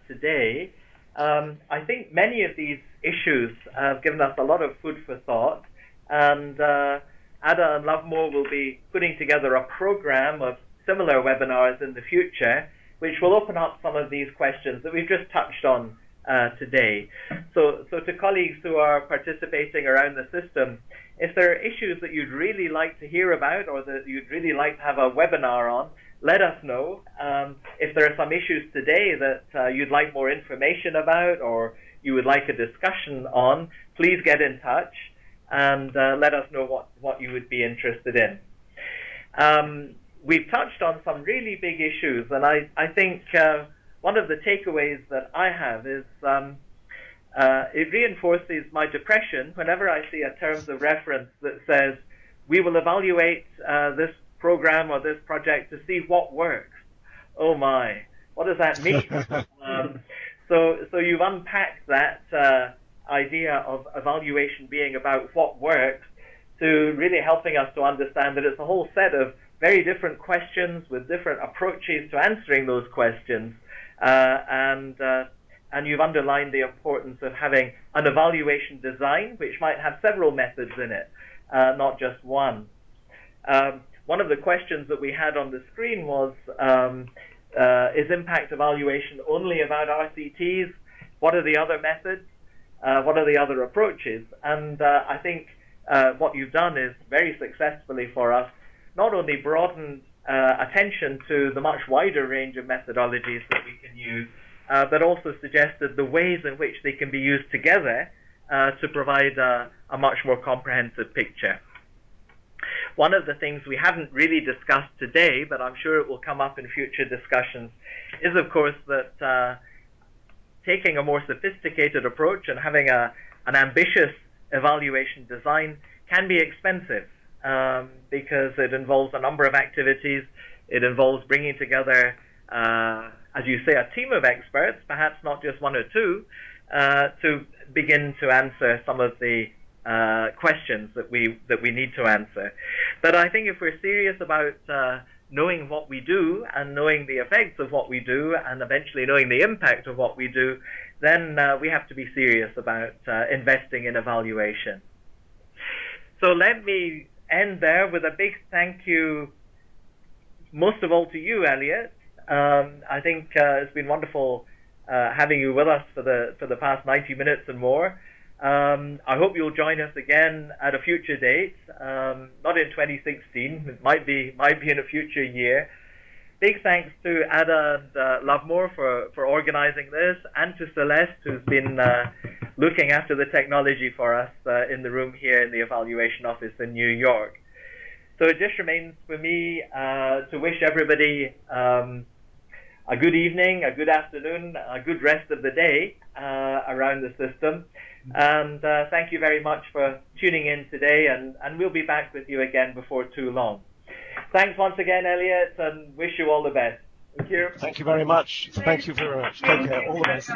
today. I think many of these issues have given us a lot of food for thought, and Ada and Lovemore will be putting together a program of similar webinars in the future, which will open up some of these questions that we've just touched on today. So to colleagues who are participating around the system, if there are issues that you'd really like to hear about or that you'd really like to have a webinar on, let us know. If there are some issues today that you'd like more information about or you would like a discussion on, please get in touch and let us know what you would be interested in. We've touched on some really big issues, and I think one of the takeaways that I have is it reinforces my depression whenever I see a terms of reference that says we will evaluate this program or this project to see what works. Oh my, what does that mean? So you've unpacked that idea of evaluation being about what works to really helping us to understand that it's a whole set of very different questions with different approaches to answering those questions, and you've underlined the importance of having an evaluation design which might have several methods in it, not just one. One of the questions that we had on the screen was, is impact evaluation only about RCTs? What are the other methods? What are the other approaches? And I think what you've done is very successfully for us not only broadened attention to the much wider range of methodologies that we can use, but also suggested the ways in which they can be used together to provide a much more comprehensive picture. One of the things we haven't really discussed today, but I'm sure it will come up in future discussions, is of course that taking a more sophisticated approach and having an ambitious evaluation design can be expensive because it involves a number of activities. It involves bringing together, as you say, a team of experts, perhaps not just one or two, to begin to answer some of the questions that we need to answer. But I think if we're serious about knowing what we do and knowing the effects of what we do and eventually knowing the impact of what we do, then we have to be serious about investing in evaluation. So let me end there with a big thank you, most of all to you, Elliot. I think it's been wonderful having you with us for the past 90 minutes and more. I hope you'll join us again at a future date, not in 2016, it might be in a future year. Big thanks to Ada and Lovemore for organizing this, and to Celeste, who's been looking after the technology for us in the room here in the evaluation office in New York. So it just remains for me to wish everybody a good evening, a good afternoon, a good rest of the day around the system. And thank you very much for tuning in today, and we'll be back with you again before too long. Thanks once again, Elliot, and wish you all the best. Thank you. Thank you very much. Thank you very much. Take care. All the best.